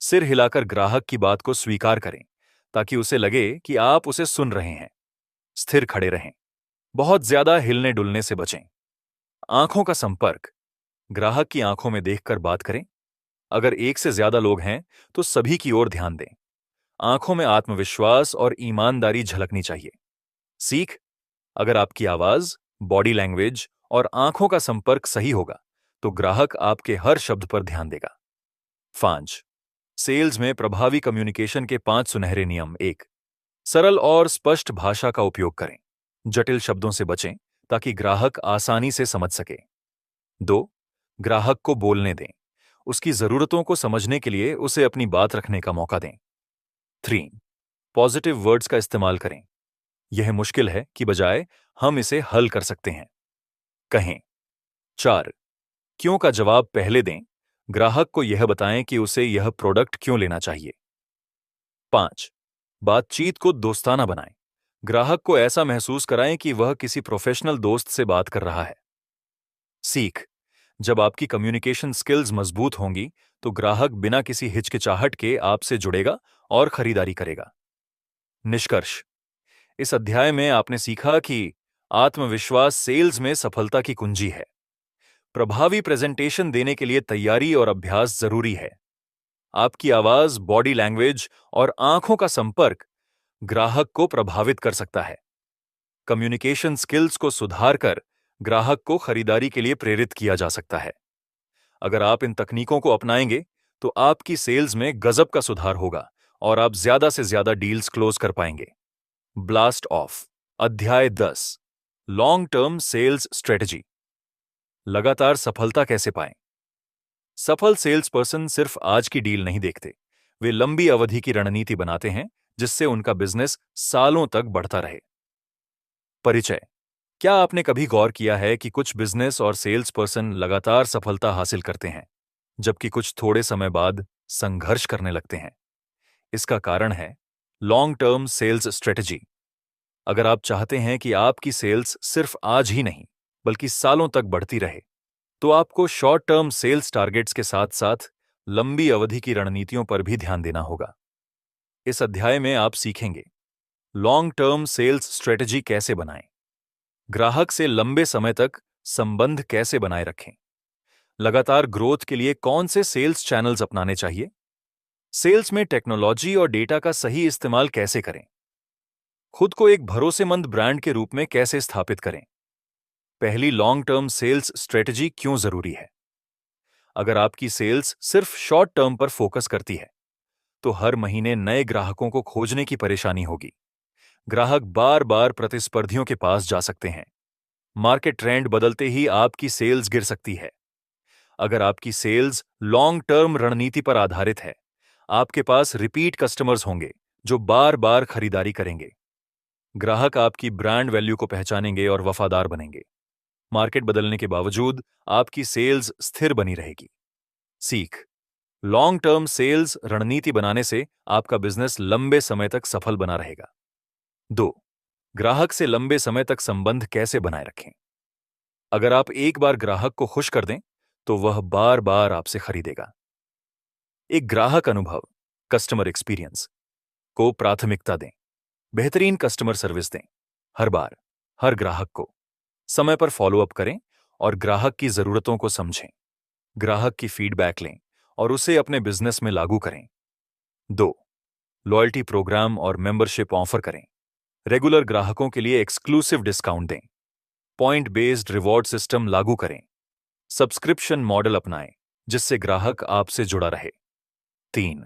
सिर हिलाकर ग्राहक की बात को स्वीकार करें ताकि उसे लगे कि आप उसे सुन रहे हैं। स्थिर खड़े रहें, बहुत ज्यादा हिलने डुलने से बचें। आंखों का संपर्क, ग्राहक की आंखों में देखकर बात करें। अगर एक से ज्यादा लोग हैं तो सभी की ओर ध्यान दें। आंखों में आत्मविश्वास और ईमानदारी झलकनी चाहिए। सीख, अगर आपकी आवाज, बॉडी लैंग्वेज और आंखों का संपर्क सही होगा तो ग्राहक आपके हर शब्द पर ध्यान देगा। 5, सेल्स में प्रभावी कम्युनिकेशन के 5 सुनहरे नियम। 1, सरल और स्पष्ट भाषा का उपयोग करें। जटिल शब्दों से बचें ताकि ग्राहक आसानी से समझ सके। 2, ग्राहक को बोलने दें। उसकी जरूरतों को समझने के लिए उसे अपनी बात रखने का मौका दें। 3. पॉजिटिव वर्ड्स का इस्तेमाल करें। यह मुश्किल है कि बजाय हम इसे हल कर सकते हैं कहें। 4. क्यों का जवाब पहले दें। ग्राहक को यह बताएं कि उसे यह प्रोडक्ट क्यों लेना चाहिए। 5. बातचीत को दोस्ताना बनाएं। ग्राहक को ऐसा महसूस कराएं कि वह किसी प्रोफेशनल दोस्त से बात कर रहा है। सीख। जब आपकी कम्युनिकेशन स्किल्स मजबूत होंगी तो ग्राहक बिना किसी हिचकिचाहट के आपसे जुड़ेगा और खरीदारी करेगा। निष्कर्ष। इस अध्याय में आपने सीखा कि आत्मविश्वास सेल्स में सफलता की कुंजी है। प्रभावी प्रेजेंटेशन देने के लिए तैयारी और अभ्यास जरूरी है। आपकी आवाज, बॉडी लैंग्वेज और आंखों का संपर्क ग्राहक को प्रभावित कर सकता है। कम्युनिकेशन स्किल्स को सुधार कर ग्राहक को खरीदारी के लिए प्रेरित किया जा सकता है। अगर आप इन तकनीकों को अपनाएंगे तो आपकी सेल्स में गजब का सुधार होगा और आप ज्यादा से ज्यादा डील्स क्लोज कर पाएंगे। Blast off. अध्याय 10। Long term sales strategy. लगातार सफलता कैसे पाएं। सफल सेल्स पर्सन सिर्फ आज की डील नहीं देखते, वे लंबी अवधि की रणनीति बनाते हैं जिससे उनका बिजनेस सालों तक बढ़ता रहे। परिचय। क्या आपने कभी गौर किया है कि कुछ बिजनेस और सेल्स पर्सन लगातार सफलता हासिल करते हैं जबकि कुछ थोड़े समय बाद संघर्ष करने लगते हैं? इसका कारण है लॉन्ग टर्म सेल्स स्ट्रेटजी। अगर आप चाहते हैं कि आपकी सेल्स सिर्फ आज ही नहीं बल्कि सालों तक बढ़ती रहे तो आपको शॉर्ट टर्म सेल्स टारगेट्स के साथ साथ लंबी अवधि की रणनीतियों पर भी ध्यान देना होगा। इस अध्याय में आप सीखेंगे लॉन्ग टर्म सेल्स स्ट्रेटजी कैसे बनाएं, ग्राहक से लंबे समय तक संबंध कैसे बनाए रखें, लगातार ग्रोथ के लिए कौन से सेल्स चैनल्स अपनाने चाहिए, सेल्स में टेक्नोलॉजी और डेटा का सही इस्तेमाल कैसे करें, खुद को एक भरोसेमंद ब्रांड के रूप में कैसे स्थापित करें। पहली लॉन्ग टर्म सेल्स स्ट्रेटजी क्यों जरूरी है। अगर आपकी सेल्स सिर्फ शॉर्ट टर्म पर फोकस करती है तो हर महीने नए ग्राहकों को खोजने की परेशानी होगी। ग्राहक बार बार प्रतिस्पर्धियों के पास जा सकते हैं। मार्केट ट्रेंड बदलते ही आपकी सेल्स गिर सकती है। अगर आपकी सेल्स लॉन्ग टर्म रणनीति पर आधारित है, आपके पास रिपीट कस्टमर्स होंगे जो बार बार खरीदारी करेंगे। ग्राहक आपकी ब्रांड वैल्यू को पहचानेंगे और वफादार बनेंगे। मार्केट बदलने के बावजूद आपकी सेल्स स्थिर बनी रहेगी। सीख। लॉन्ग टर्म सेल्स रणनीति बनाने से आपका बिजनेस लंबे समय तक सफल बना रहेगा। 2. ग्राहक से लंबे समय तक संबंध कैसे बनाए रखें। अगर आप एक बार ग्राहक को खुश कर दें तो वह बार बार आपसे खरीदेगा। एक ग्राहक अनुभव, कस्टमर एक्सपीरियंस को प्राथमिकता दें। बेहतरीन कस्टमर सर्विस दें। हर बार हर ग्राहक को समय पर फॉलोअप करें और ग्राहक की जरूरतों को समझें। ग्राहक की फीडबैक लें और उसे अपने बिजनेस में लागू करें। 2. लॉयल्टी प्रोग्राम और मेंबरशिप ऑफर करें। रेगुलर ग्राहकों के लिए एक्सक्लूसिव डिस्काउंट दें। पॉइंट बेस्ड रिवॉर्ड सिस्टम लागू करें। सब्सक्रिप्शन मॉडल अपनाएं जिससे ग्राहक आपसे जुड़ा रहे। 3.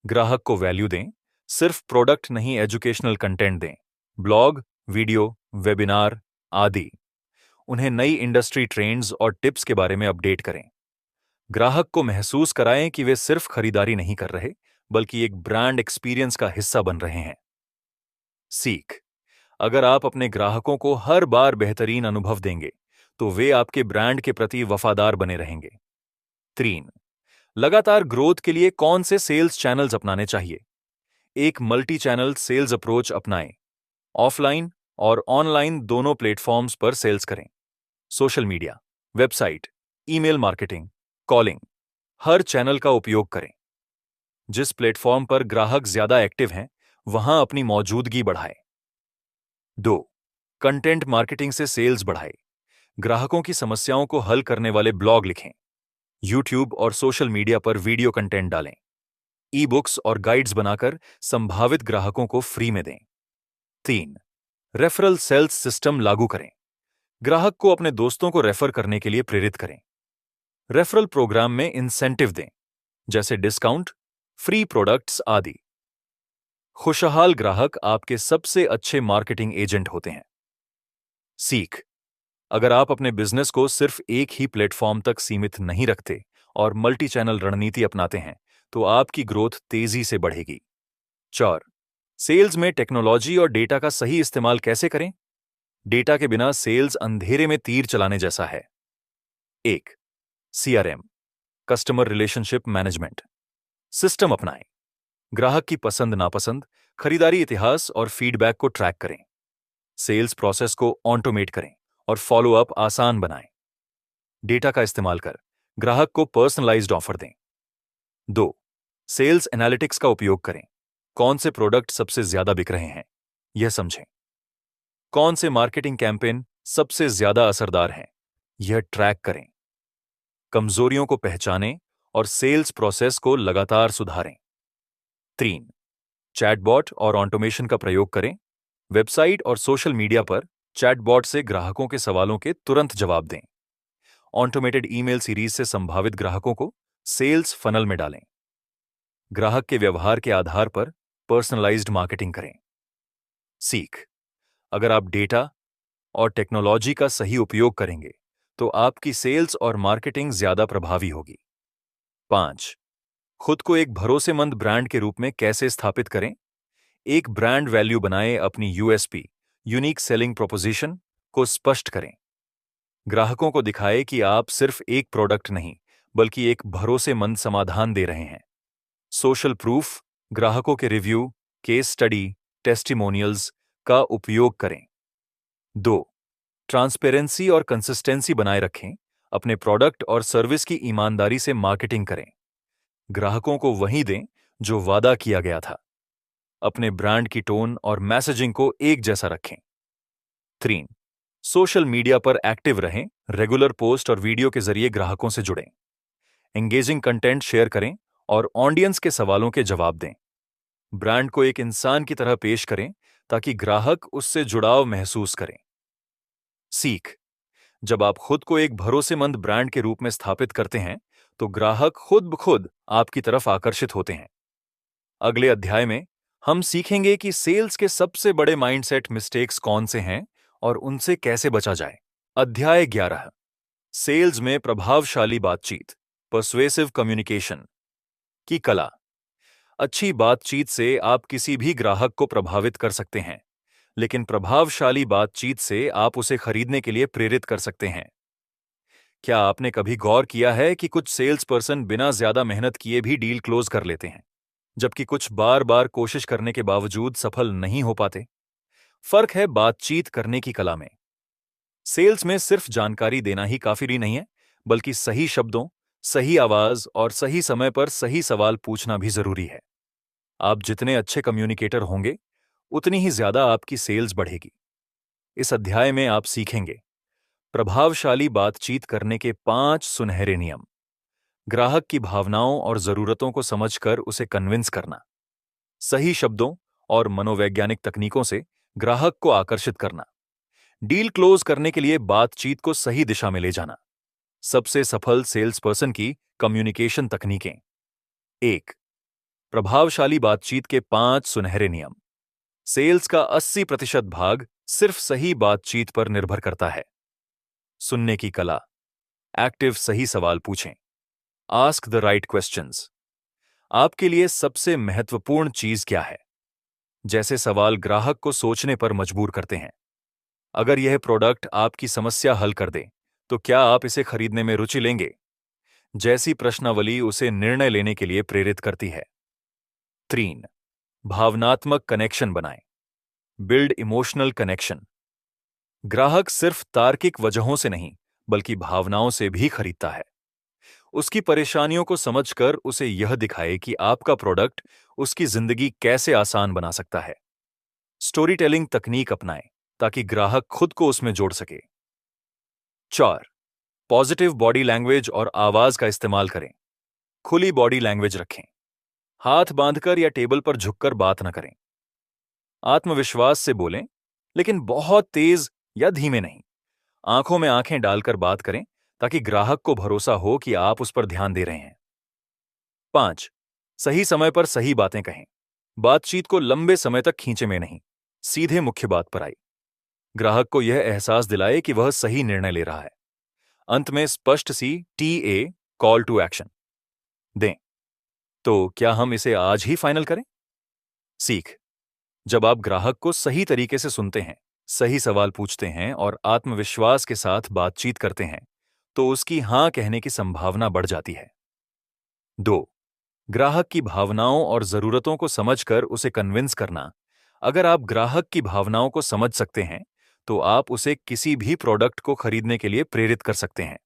ग्राहक को वैल्यू दें। सिर्फ प्रोडक्ट नहीं, एजुकेशनल कंटेंट दें। ब्लॉग, वीडियो, वेबिनार आदि। उन्हें नई इंडस्ट्री ट्रेंड्स और टिप्स के बारे में अपडेट करें। ग्राहक को महसूस कराएं कि वे सिर्फ खरीदारी नहीं कर रहे बल्कि एक ब्रांड एक्सपीरियंस का हिस्सा बन रहे हैं। सीख। अगर आप अपने ग्राहकों को हर बार बेहतरीन अनुभव देंगे तो वे आपके ब्रांड के प्रति वफादार बने रहेंगे। 3. लगातार ग्रोथ के लिए कौन से सेल्स चैनल्स अपनाने चाहिए। एक मल्टी चैनल सेल्स अप्रोच अपनाएं। ऑफलाइन और ऑनलाइन दोनों प्लेटफॉर्म्स पर सेल्स करें। Social media, website, email marketing, calling, हर चैनल का उपयोग करें। जिस प्लेटफॉर्म पर ग्राहक ज्यादा एक्टिव हैं वहां अपनी मौजूदगी बढ़ाएं। 2. कंटेंट मार्केटिंग से सेल्स बढ़ाएं। ग्राहकों की समस्याओं को हल करने वाले ब्लॉग लिखें। यूट्यूब और सोशल मीडिया पर वीडियो कंटेंट डालें। ई बुक्स और गाइड्स बनाकर संभावित ग्राहकों को फ्री में दें। 3. रेफरल सेल्स सिस्टम लागू करें। ग्राहक को अपने दोस्तों को रेफर करने के लिए प्रेरित करें। रेफरल प्रोग्राम में इंसेंटिव दें जैसे डिस्काउंट, फ्री प्रोडक्ट्स आदि। खुशहाल ग्राहक आपके सबसे अच्छे मार्केटिंग एजेंट होते हैं। सीख। अगर आप अपने बिजनेस को सिर्फ एक ही प्लेटफॉर्म तक सीमित नहीं रखते और मल्टी चैनल रणनीति अपनाते हैं, तो आपकी ग्रोथ तेजी से बढ़ेगी। 4. सेल्स में टेक्नोलॉजी और डेटा का सही इस्तेमाल कैसे करें? डेटा के बिना सेल्स अंधेरे में तीर चलाने जैसा है। 1. CRM, customer relationship management system अपनाएं। ग्राहक की पसंद नापसंद, खरीदारी इतिहास और फीडबैक को ट्रैक करें। सेल्स प्रोसेस को ऑटोमेट करें और फॉलो अप आसान बनाएं। डेटा का इस्तेमाल कर ग्राहक को पर्सनलाइज्ड ऑफर दें। 2. सेल्स एनालिटिक्स का उपयोग करें। कौन से प्रोडक्ट सबसे ज्यादा बिक रहे हैं, यह समझें। कौन से मार्केटिंग कैंपेन सबसे ज्यादा असरदार हैं, यह ट्रैक करें। कमजोरियों को पहचानें और सेल्स प्रोसेस को लगातार सुधारें। 3. चैटबॉट और ऑटोमेशन का प्रयोग करें। वेबसाइट और सोशल मीडिया पर चैटबॉट से ग्राहकों के सवालों के तुरंत जवाब दें। ऑटोमेटेड ईमेल सीरीज से संभावित ग्राहकों को सेल्स फनल में डालें। ग्राहक के व्यवहार के आधार पर पर्सनलाइज्ड मार्केटिंग करें। सीख: अगर आप डेटा और टेक्नोलॉजी का सही उपयोग करेंगे तो आपकी सेल्स और मार्केटिंग ज्यादा प्रभावी होगी। 5. खुद को एक भरोसेमंद ब्रांड के रूप में कैसे स्थापित करें? एक ब्रांड वैल्यू बनाएं। अपनी यूएसपी, यूनिक सेलिंग प्रोपोजिशन, को स्पष्ट करें। ग्राहकों को दिखाएं कि आप सिर्फ एक प्रोडक्ट नहीं, बल्कि एक भरोसेमंद समाधान दे रहे हैं। सोशल प्रूफ, ग्राहकों के रिव्यू, केस स्टडी, टेस्टिमोनियल्स का उपयोग करें। 2. ट्रांसपेरेंसी और कंसिस्टेंसी बनाए रखें। अपने प्रोडक्ट और सर्विस की ईमानदारी से मार्केटिंग करें। ग्राहकों को वही दें जो वादा किया गया था। अपने ब्रांड की टोन और मैसेजिंग को एक जैसा रखें। 3. सोशल मीडिया पर एक्टिव रहें। रेगुलर पोस्ट और वीडियो के जरिए ग्राहकों से जुड़ें। एंगेजिंग कंटेंट शेयर करें और ऑडियंस के सवालों के जवाब दें। ब्रांड को एक इंसान की तरह पेश करें ताकि ग्राहक उससे जुड़ाव महसूस करें। सीख: जब आप खुद को एक भरोसेमंद ब्रांड के रूप में स्थापित करते हैं तो ग्राहक खुद ब खुद आपकी तरफ आकर्षित होते हैं। अगले अध्याय में हम सीखेंगे कि सेल्स के सबसे बड़े माइंडसेट मिस्टेक्स कौन से हैं और उनसे कैसे बचा जाए। अध्याय 11: सेल्स में प्रभावशाली बातचीत, पर्सुएसिव कम्युनिकेशन की कला। अच्छी बातचीत से आप किसी भी ग्राहक को प्रभावित कर सकते हैं, लेकिन प्रभावशाली बातचीत से आप उसे खरीदने के लिए प्रेरित कर सकते हैं। क्या आपने कभी गौर किया है कि कुछ सेल्स पर्सन बिना ज्यादा मेहनत किए भी डील क्लोज कर लेते हैं, जबकि कुछ बार बार कोशिश करने के बावजूद सफल नहीं हो पाते? फर्क है बातचीत करने की कला में। सेल्स में सिर्फ जानकारी देना ही काफी नहीं है, बल्कि सही शब्दों, सही आवाज और सही समय पर सही सवाल पूछना भी जरूरी है। आप जितने अच्छे कम्युनिकेटर होंगे, उतनी ही ज्यादा आपकी सेल्स बढ़ेगी। इस अध्याय में आप सीखेंगे प्रभावशाली बातचीत करने के 5 सुनहरे नियम, ग्राहक की भावनाओं और जरूरतों को समझकर उसे कन्विंस करना, सही शब्दों और मनोवैज्ञानिक तकनीकों से ग्राहक को आकर्षित करना, डील क्लोज करने के लिए बातचीत को सही दिशा में ले जाना, सबसे सफल सेल्स पर्सन की कम्युनिकेशन तकनीकें। 1. प्रभावशाली बातचीत के 5 सुनहरे नियम। सेल्स का 80% भाग सिर्फ सही बातचीत पर निर्भर करता है। सुनने की कला, एक्टिव सही सवाल पूछें, आस्क द राइट क्वेश्चंस। आपके लिए सबसे महत्वपूर्ण चीज क्या है? जैसे सवाल ग्राहक को सोचने पर मजबूर करते हैं। अगर यह प्रोडक्ट आपकी समस्या हल कर दे, तो क्या आप इसे खरीदने में रुचि लेंगे? जैसी प्रश्नावली उसे निर्णय लेने के लिए प्रेरित करती है। 3. भावनात्मक कनेक्शन बनाएं। Build emotional connection. ग्राहक सिर्फ तार्किक वजहों से नहीं, बल्कि भावनाओं से भी खरीदता है। उसकी परेशानियों को समझकर उसे यह दिखाए कि आपका प्रोडक्ट उसकी जिंदगी कैसे आसान बना सकता है। स्टोरी टेलिंग तकनीक अपनाएं ताकि ग्राहक खुद को उसमें जोड़ सके। 4. पॉजिटिव बॉडी लैंग्वेज और आवाज का इस्तेमाल करें। खुली बॉडी लैंग्वेज रखें। हाथ बांधकर या टेबल पर झुककर बात न करें। आत्मविश्वास से बोलें, लेकिन बहुत तेज या धीमे नहीं। आंखों में आंखें डालकर बात करें ताकि ग्राहक को भरोसा हो कि आप उस पर ध्यान दे रहे हैं। 5. सही समय पर सही बातें कहें। बातचीत को लंबे समय तक खींचे में नहीं, सीधे मुख्य बात पर आई। ग्राहक को यह एहसास दिलाए कि वह सही निर्णय ले रहा है। अंत में स्पष्ट सी TA कॉल टू एक्शन दें। तो क्या हम इसे आज ही फाइनल करें? सीख। जब आप ग्राहक को सही तरीके से सुनते हैं, सही सवाल पूछते हैं और आत्मविश्वास के साथ बातचीत करते हैं, तो उसकी हां कहने की संभावना बढ़ जाती है। 2. ग्राहक की भावनाओं और जरूरतों को समझकर उसे कन्विंस करना। अगर आप ग्राहक की भावनाओं को समझ सकते हैं, तो आप उसे किसी भी प्रोडक्ट को खरीदने के लिए प्रेरित कर सकते हैं।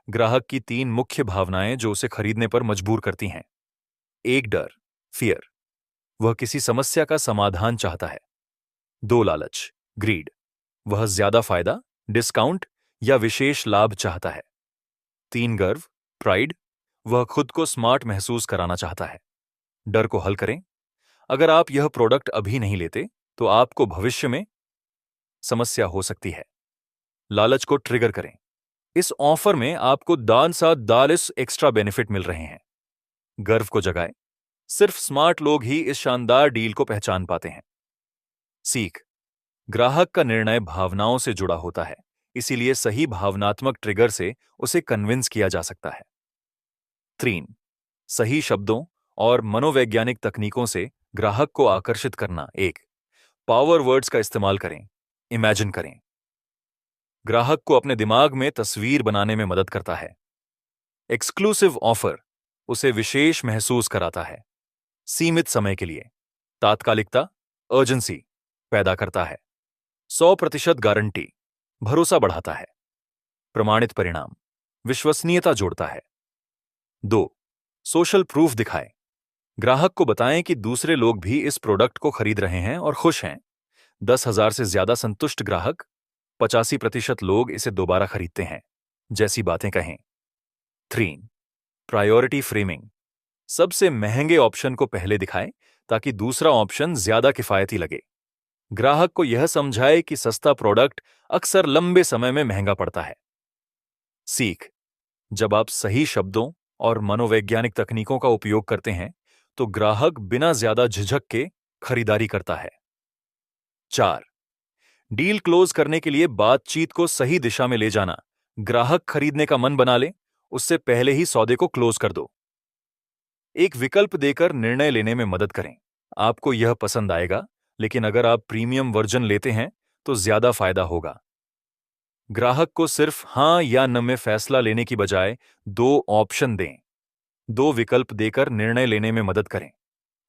ग्राहक की 3 मुख्य भावनाएं जो उसे खरीदने पर मजबूर करती हैं। 1. डर, फियर, वह किसी समस्या का समाधान चाहता है। 2. लालच, ग्रीड, वह ज्यादा फायदा, डिस्काउंट या विशेष लाभ चाहता है। 3. गर्व, प्राइड, वह खुद को स्मार्ट महसूस कराना चाहता है। डर को हल करें। अगर आप यह प्रोडक्ट अभी नहीं लेते, तो आपको भविष्य में समस्या हो सकती है। लालच को ट्रिगर करें। इस ऑफर में आपको दान साथ दालिस एक्स्ट्रा बेनिफिट मिल रहे हैं। गर्व को जगाएं। सिर्फ स्मार्ट लोग ही इस शानदार डील को पहचान पाते हैं। सीख। ग्राहक का निर्णय भावनाओं से जुड़ा होता है, इसीलिए सही भावनात्मक ट्रिगर से उसे कन्विंस किया जा सकता है। 3. सही शब्दों और मनोवैज्ञानिक तकनीकों से ग्राहक को आकर्षित करना। 1. पावर वर्ड्स का इस्तेमाल करें। इमेजिन करें। ग्राहक को अपने दिमाग में तस्वीर बनाने में मदद करता है। एक्सक्लूसिव ऑफर उसे विशेष महसूस कराता है। सीमित समय के लिए तात्कालिकता, अर्जेंसी पैदा करता है। 100% गारंटी भरोसा बढ़ाता है। प्रमाणित परिणाम विश्वसनीयता जोड़ता है। 2. सोशल प्रूफ दिखाएं। ग्राहक को बताएं कि दूसरे लोग भी इस प्रोडक्ट को खरीद रहे हैं और खुश हैं। 10,000 से ज्यादा संतुष्ट ग्राहक, 85% लोग इसे दोबारा खरीदते हैं, जैसी बातें कहें। 3. प्रायोरिटी फ्रेमिंग, सबसे महंगे ऑप्शन को पहले दिखाएं ताकि दूसरा ऑप्शन ज्यादा किफायती लगे। ग्राहक को यह समझाए कि सस्ता प्रोडक्ट अक्सर लंबे समय में महंगा पड़ता है। सीख। जब आप सही शब्दों और मनोवैज्ञानिक तकनीकों का उपयोग करते हैं, तो ग्राहक बिना ज्यादा झिझक के खरीदारी करता है। 4. डील क्लोज करने के लिए बातचीत को सही दिशा में ले जाना। ग्राहक खरीदने का मन बना ले, उससे पहले ही सौदे को क्लोज कर दो। एक विकल्प देकर निर्णय लेने में मदद करें। आपको यह पसंद आएगा, लेकिन अगर आप प्रीमियम वर्जन लेते हैं तो ज्यादा फायदा होगा। ग्राहक को सिर्फ हां या न में फैसला लेने की बजाय 2 ऑप्शन दें। 2 विकल्प देकर निर्णय लेने में मदद करें।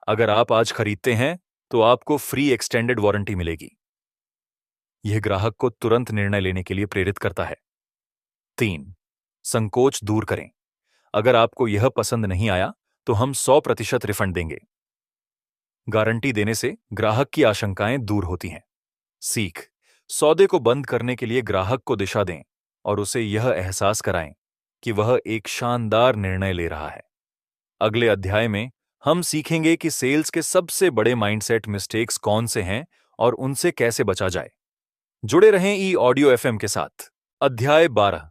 अगर आप आज खरीदते हैं तो आपको फ्री एक्सटेंडेड वारंटी मिलेगी। यह ग्राहक को तुरंत निर्णय लेने के लिए प्रेरित करता है। 3. संकोच दूर करें। अगर आपको यह पसंद नहीं आया तो हम 100% रिफंड देंगे। गारंटी देने से ग्राहक की आशंकाएं दूर होती हैं। सीख। सौदे को बंद करने के लिए ग्राहक को दिशा दें और उसे यह एहसास कराएं कि वह एक शानदार निर्णय ले रहा है। अगले अध्याय में हम सीखेंगे कि सेल्स के सबसे बड़े माइंडसेट मिस्टेक्स कौन से हैं और उनसे कैसे बचा जाए। जुड़े रहें ऑडियो FM के साथ। अध्याय 12,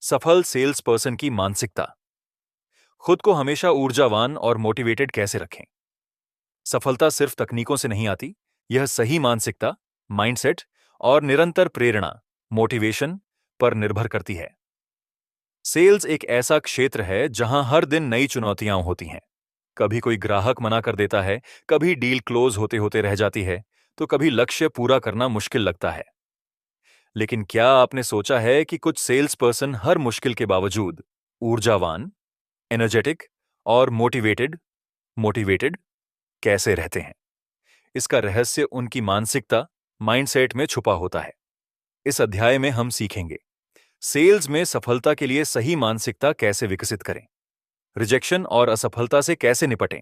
सफल सेल्स पर्सन की मानसिकता। खुद को हमेशा ऊर्जावान और मोटिवेटेड कैसे रखें। सफलता सिर्फ तकनीकों से नहीं आती, यह सही मानसिकता, माइंडसेट और निरंतर प्रेरणा, मोटिवेशन पर निर्भर करती है। सेल्स एक ऐसा क्षेत्र है जहां हर दिन नई चुनौतियां होती हैं। कभी कोई ग्राहक मना कर देता है, कभी डील क्लोज होते होते रह जाती है, तो कभी लक्ष्य पूरा करना मुश्किल लगता है। लेकिन क्या आपने सोचा है कि कुछ सेल्स पर्सन हर मुश्किल के बावजूद ऊर्जावान, एनर्जेटिक और मोटिवेटेड कैसे रहते हैं? इसका रहस्य उनकी मानसिकता, माइंडसेट में छुपा होता है। इस अध्याय में हम सीखेंगे सेल्स में सफलता के लिए सही मानसिकता कैसे विकसित करें, रिजेक्शन और असफलता से कैसे निपटें,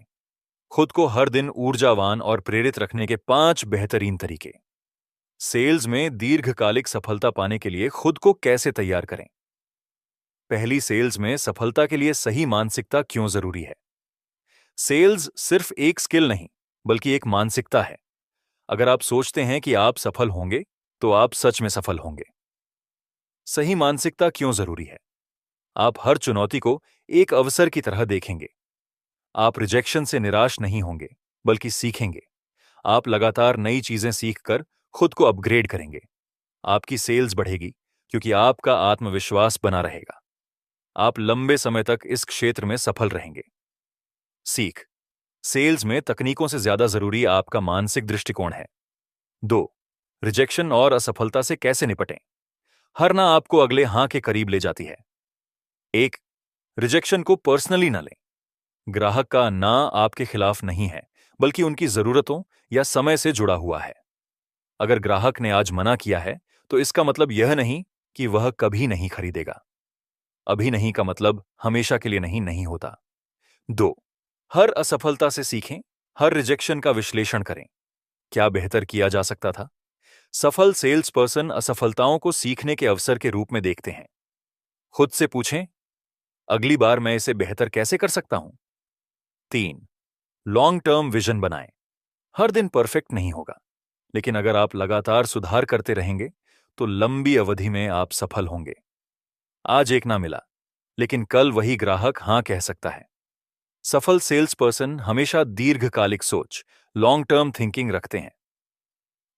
खुद को हर दिन ऊर्जावान और प्रेरित रखने के 5 बेहतरीन तरीके, सेल्स में दीर्घकालिक सफलता पाने के लिए खुद को कैसे तैयार करें। पहली, सेल्स में सफलता के लिए सही मानसिकता क्यों जरूरी है। सेल्स सिर्फ एक स्किल नहीं, बल्कि एक मानसिकता है। अगर आप सोचते हैं कि आप सफल होंगे, तो आप सच में सफल होंगे। सही मानसिकता क्यों जरूरी है। आप हर चुनौती को एक अवसर की तरह देखेंगे। आप रिजेक्शन से निराश नहीं होंगे, बल्कि सीखेंगे। आप लगातार नई चीजें सीखकर खुद को अपग्रेड करेंगे। आपकी सेल्स बढ़ेगी क्योंकि आपका आत्मविश्वास बना रहेगा। आप लंबे समय तक इस क्षेत्र में सफल रहेंगे। सीख, सेल्स में तकनीकों से ज्यादा जरूरी आपका मानसिक दृष्टिकोण है। 2. रिजेक्शन और असफलता से कैसे निपटें। हर ना आपको अगले हां के करीब ले जाती है। 1. रिजेक्शन को पर्सनली न लें। ग्राहक का ना आपके खिलाफ नहीं है, बल्कि उनकी जरूरतों या समय से जुड़ा हुआ है। अगर ग्राहक ने आज मना किया है, तो इसका मतलब यह नहीं कि वह कभी नहीं खरीदेगा। अभी नहीं का मतलब हमेशा के लिए नहीं नहीं होता। 2. हर असफलता से सीखें, हर रिजेक्शन का विश्लेषण करें। क्या बेहतर किया जा सकता था? सफल सेल्स पर्सन असफलताओं को सीखने के अवसर के रूप में देखते हैं। खुद से पूछें, अगली बार मैं इसे बेहतर कैसे कर सकता हूं? 3. लॉन्ग टर्म विजन बनाएं। हर दिन परफेक्ट नहीं होगा, लेकिन अगर आप लगातार सुधार करते रहेंगे तो लंबी अवधि में आप सफल होंगे। आज एक ना मिला, लेकिन कल वही ग्राहक हां कह सकता है। सफल सेल्स पर्सन हमेशा दीर्घकालिक सोच, लॉन्ग टर्म थिंकिंग रखते हैं।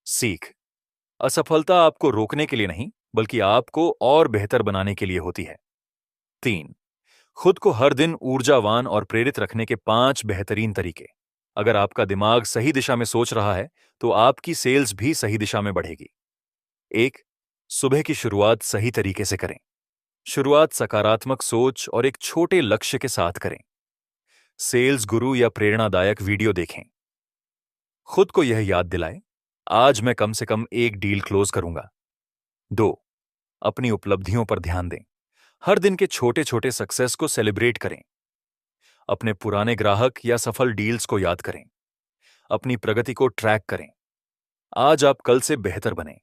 सीख, असफलता आपको रोकने के लिए नहीं, बल्कि आपको और बेहतर बनाने के लिए होती है। 3. खुद को हर दिन ऊर्जावान और प्रेरित रखने के 5 बेहतरीन तरीके। अगर आपका दिमाग सही दिशा में सोच रहा है, तो आपकी सेल्स भी सही दिशा में बढ़ेगी। 1. सुबह की शुरुआत सही तरीके से करें। शुरुआत सकारात्मक सोच और एक छोटे लक्ष्य के साथ करें। सेल्स गुरु या प्रेरणादायक वीडियो देखें। खुद को यह याद दिलाएं, आज मैं कम से कम एक डील क्लोज करूंगा। 2. अपनी उपलब्धियों पर ध्यान दें। हर दिन के छोटे छोटे सक्सेस को सेलिब्रेट करें। अपने पुराने ग्राहक या सफल डील्स को याद करें। अपनी प्रगति को ट्रैक करें। आज आप कल से बेहतर बने।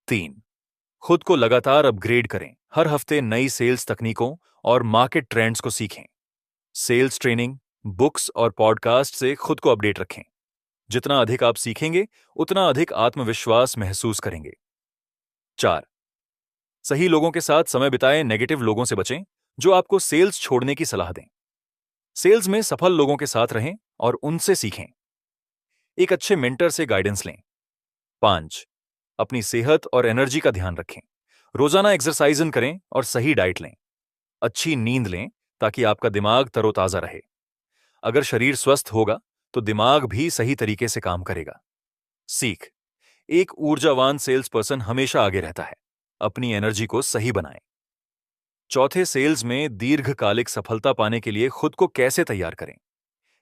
3. खुद को लगातार अपग्रेड करें। हर हफ्ते नई सेल्स तकनीकों और मार्केट ट्रेंड्स को सीखें। सेल्स ट्रेनिंग, बुक्स और पॉडकास्ट से खुद को अपडेट रखें। जितना अधिक आप सीखेंगे, उतना अधिक आत्मविश्वास महसूस करेंगे। 4. सही लोगों के साथ समय बिताएं, नेगेटिव लोगों से बचें, जो आपको सेल्स छोड़ने की सलाह दें। सेल्स में सफल लोगों के साथ रहें और उनसे सीखें। एक अच्छे मेंटर से गाइडेंस लें। 5. अपनी सेहत और एनर्जी का ध्यान रखें। रोजाना एक्सरसाइज करें और सही डाइट लें। अच्छी नींद लें ताकि आपका दिमाग तरोताजा रहे। अगर शरीर स्वस्थ होगा तो दिमाग भी सही तरीके से काम करेगा। सीख, एक ऊर्जावान सेल्स पर्सन हमेशा आगे रहता है। अपनी एनर्जी को सही बनाएं। चौथे, सेल्स में दीर्घकालिक सफलता पाने के लिए खुद को कैसे तैयार करें।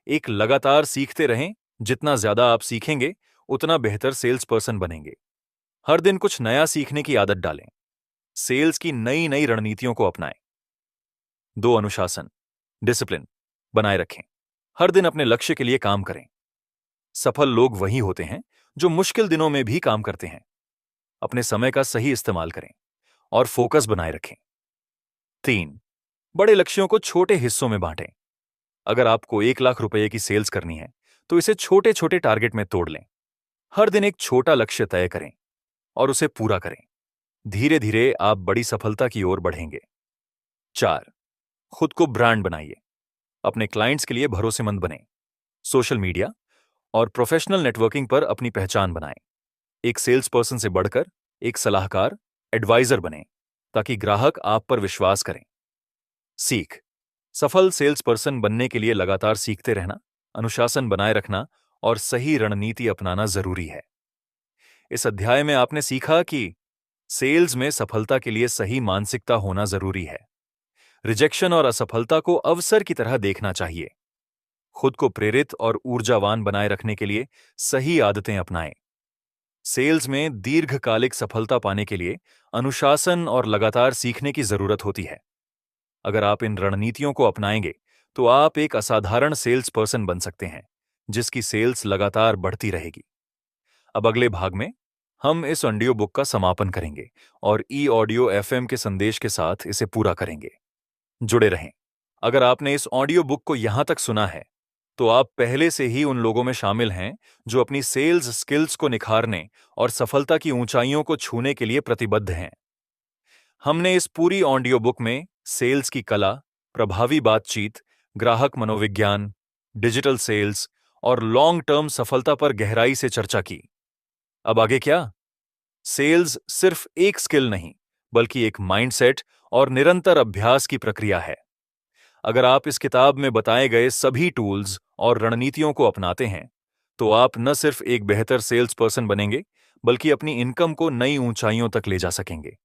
एक लगातार सीखते रहें। जितना ज्यादा आप सीखेंगे, उतना बेहतर सेल्स पर्सन बनेंगे। हर दिन कुछ नया सीखने की आदत डालें। सेल्स की नई नई रणनीतियों को अपनाएं। 2. अनुशासन, डिसिप्लिन बनाए रखें। हर दिन अपने लक्ष्य के लिए काम करें। सफल लोग वही होते हैं जो मुश्किल दिनों में भी काम करते हैं। अपने समय का सही इस्तेमाल करें और फोकस बनाए रखें। 3. बड़े लक्ष्यों को छोटे हिस्सों में बांटें। अगर आपको 1 लाख रुपए की सेल्स करनी है, तो इसे छोटे छोटे टारगेट में तोड़ लें। हर दिन एक छोटा लक्ष्य तय करें और उसे पूरा करें। धीरे धीरे आप बड़ी सफलता की ओर बढ़ेंगे। 4. खुद को ब्रांड बनाइए। अपने क्लाइंट्स के लिए भरोसेमंद बनें। सोशल मीडिया और प्रोफेशनल नेटवर्किंग पर अपनी पहचान बनाएं। एक सेल्स पर्सन से बढ़कर एक सलाहकार, एडवाइजर बनें, ताकि ग्राहक आप पर विश्वास करें। सीख, सफल सेल्स पर्सन बनने के लिए लगातार सीखते रहना, अनुशासन बनाए रखना और सही रणनीति अपनाना जरूरी है। इस अध्याय में आपने सीखा कि सेल्स में सफलता के लिए सही मानसिकता होना जरूरी है। रिजेक्शन और असफलता को अवसर की तरह देखना चाहिए। खुद को प्रेरित और ऊर्जावान बनाए रखने के लिए सही आदतें अपनाएं। सेल्स में दीर्घकालिक सफलता पाने के लिए अनुशासन और लगातार सीखने की जरूरत होती है। अगर आप इन रणनीतियों को अपनाएंगे, तो आप एक असाधारण सेल्स पर्सन बन सकते हैं, जिसकी सेल्स लगातार बढ़ती रहेगी। अब अगले भाग में हम इस ऑडियो बुक का समापन करेंगे और ई ऑडियो एफएम के संदेश के साथ इसे पूरा करेंगे। जुड़े रहें। अगर आपने इस ऑडियो बुक को यहां तक सुना है, तो आप पहले से ही उन लोगों में शामिल हैं जो अपनी सेल्स स्किल्स को निखारने और सफलता की ऊंचाइयों को छूने के लिए प्रतिबद्ध हैं। हमने इस पूरी ऑडियो बुक में सेल्स की कला, प्रभावी बातचीत, ग्राहक मनोविज्ञान, डिजिटल सेल्स और लॉन्ग टर्म सफलता पर गहराई से चर्चा की। अब आगे क्या? सेल्स सिर्फ एक स्किल नहीं, बल्कि एक माइंडसेट और निरंतर अभ्यास की प्रक्रिया है। अगर आप इस किताब में बताए गए सभी टूल्स और रणनीतियों को अपनाते हैं, तो आप न सिर्फ एक बेहतर सेल्स पर्सन बनेंगे, बल्कि अपनी इनकम को नई ऊंचाइयों तक ले जा सकेंगे।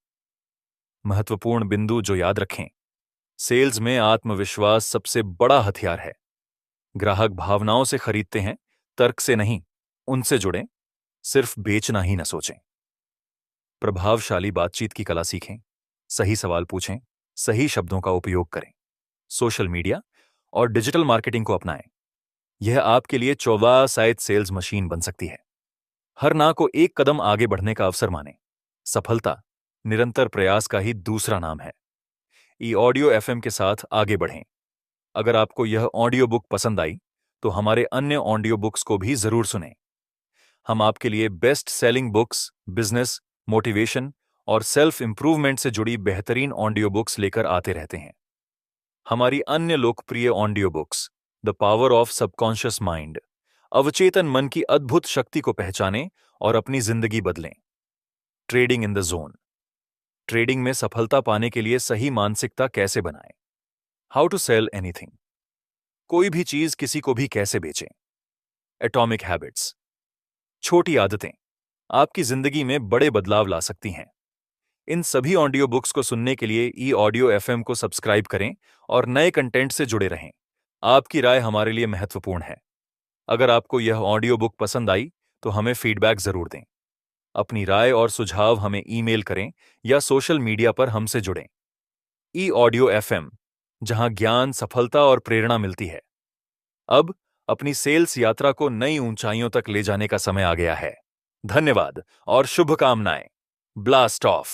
महत्वपूर्ण बिंदु जो याद रखें, सेल्स में आत्मविश्वास सबसे बड़ा हथियार है। ग्राहक भावनाओं से खरीदते हैं, तर्क से नहीं। उनसे जुड़ें, सिर्फ बेचना ही न सोचें। प्रभावशाली बातचीत की कला सीखें, सही सवाल पूछें, सही शब्दों का उपयोग करें। सोशल मीडिया और डिजिटल मार्केटिंग को अपनाएं। यह आपके लिए 24/7 सेल्स मशीन बन सकती है। हर ना को एक कदम आगे बढ़ने का अवसर मानें। सफलता निरंतर प्रयास का ही दूसरा नाम है। ई ऑडियो एफएम के साथ आगे बढ़ें। अगर आपको यह ऑडियो बुक पसंद आई, तो हमारे अन्य ऑडियो बुक्स को भी जरूर सुनें। हम आपके लिए best selling books, business, motivation और सेल्फ इंप्रूवमेंट से जुड़ी बेहतरीन ऑडियो बुक्स लेकर आते रहते हैं। हमारी अन्य लोकप्रिय audio books, the power of subconscious mind, अवचेतन मन की अद्भुत शक्ति को पहचानें और अपनी जिंदगी बदलें। Trading in the zone, trading में सफलता पाने के लिए सही मानसिकता कैसे बनाएं। हाउ टू सेल एनीथिंग, कोई भी चीज किसी को भी कैसे बेचें। एटॉमिक हैबिट्स, छोटी आदतें आपकी जिंदगी में बड़े बदलाव ला सकती हैं। इन सभी ऑडियो बुक्स को सुनने के लिए ई ऑडियो एफएम को सब्सक्राइब करें और नए कंटेंट से जुड़े रहें। आपकी राय हमारे लिए महत्वपूर्ण है। अगर आपको यह ऑडियो बुक पसंद आई, तो हमें फीडबैक जरूर दें। अपनी राय और सुझाव हमें ईमेल करें या सोशल मीडिया पर हमसे जुड़ें। ई ऑडियो एफएम, जहां ज्ञान, सफलता और प्रेरणा मिलती है। अब अपनी सेल्स यात्रा को नई ऊंचाइयों तक ले जाने का समय आ गया है। धन्यवाद और शुभकामनाएं। Blast of.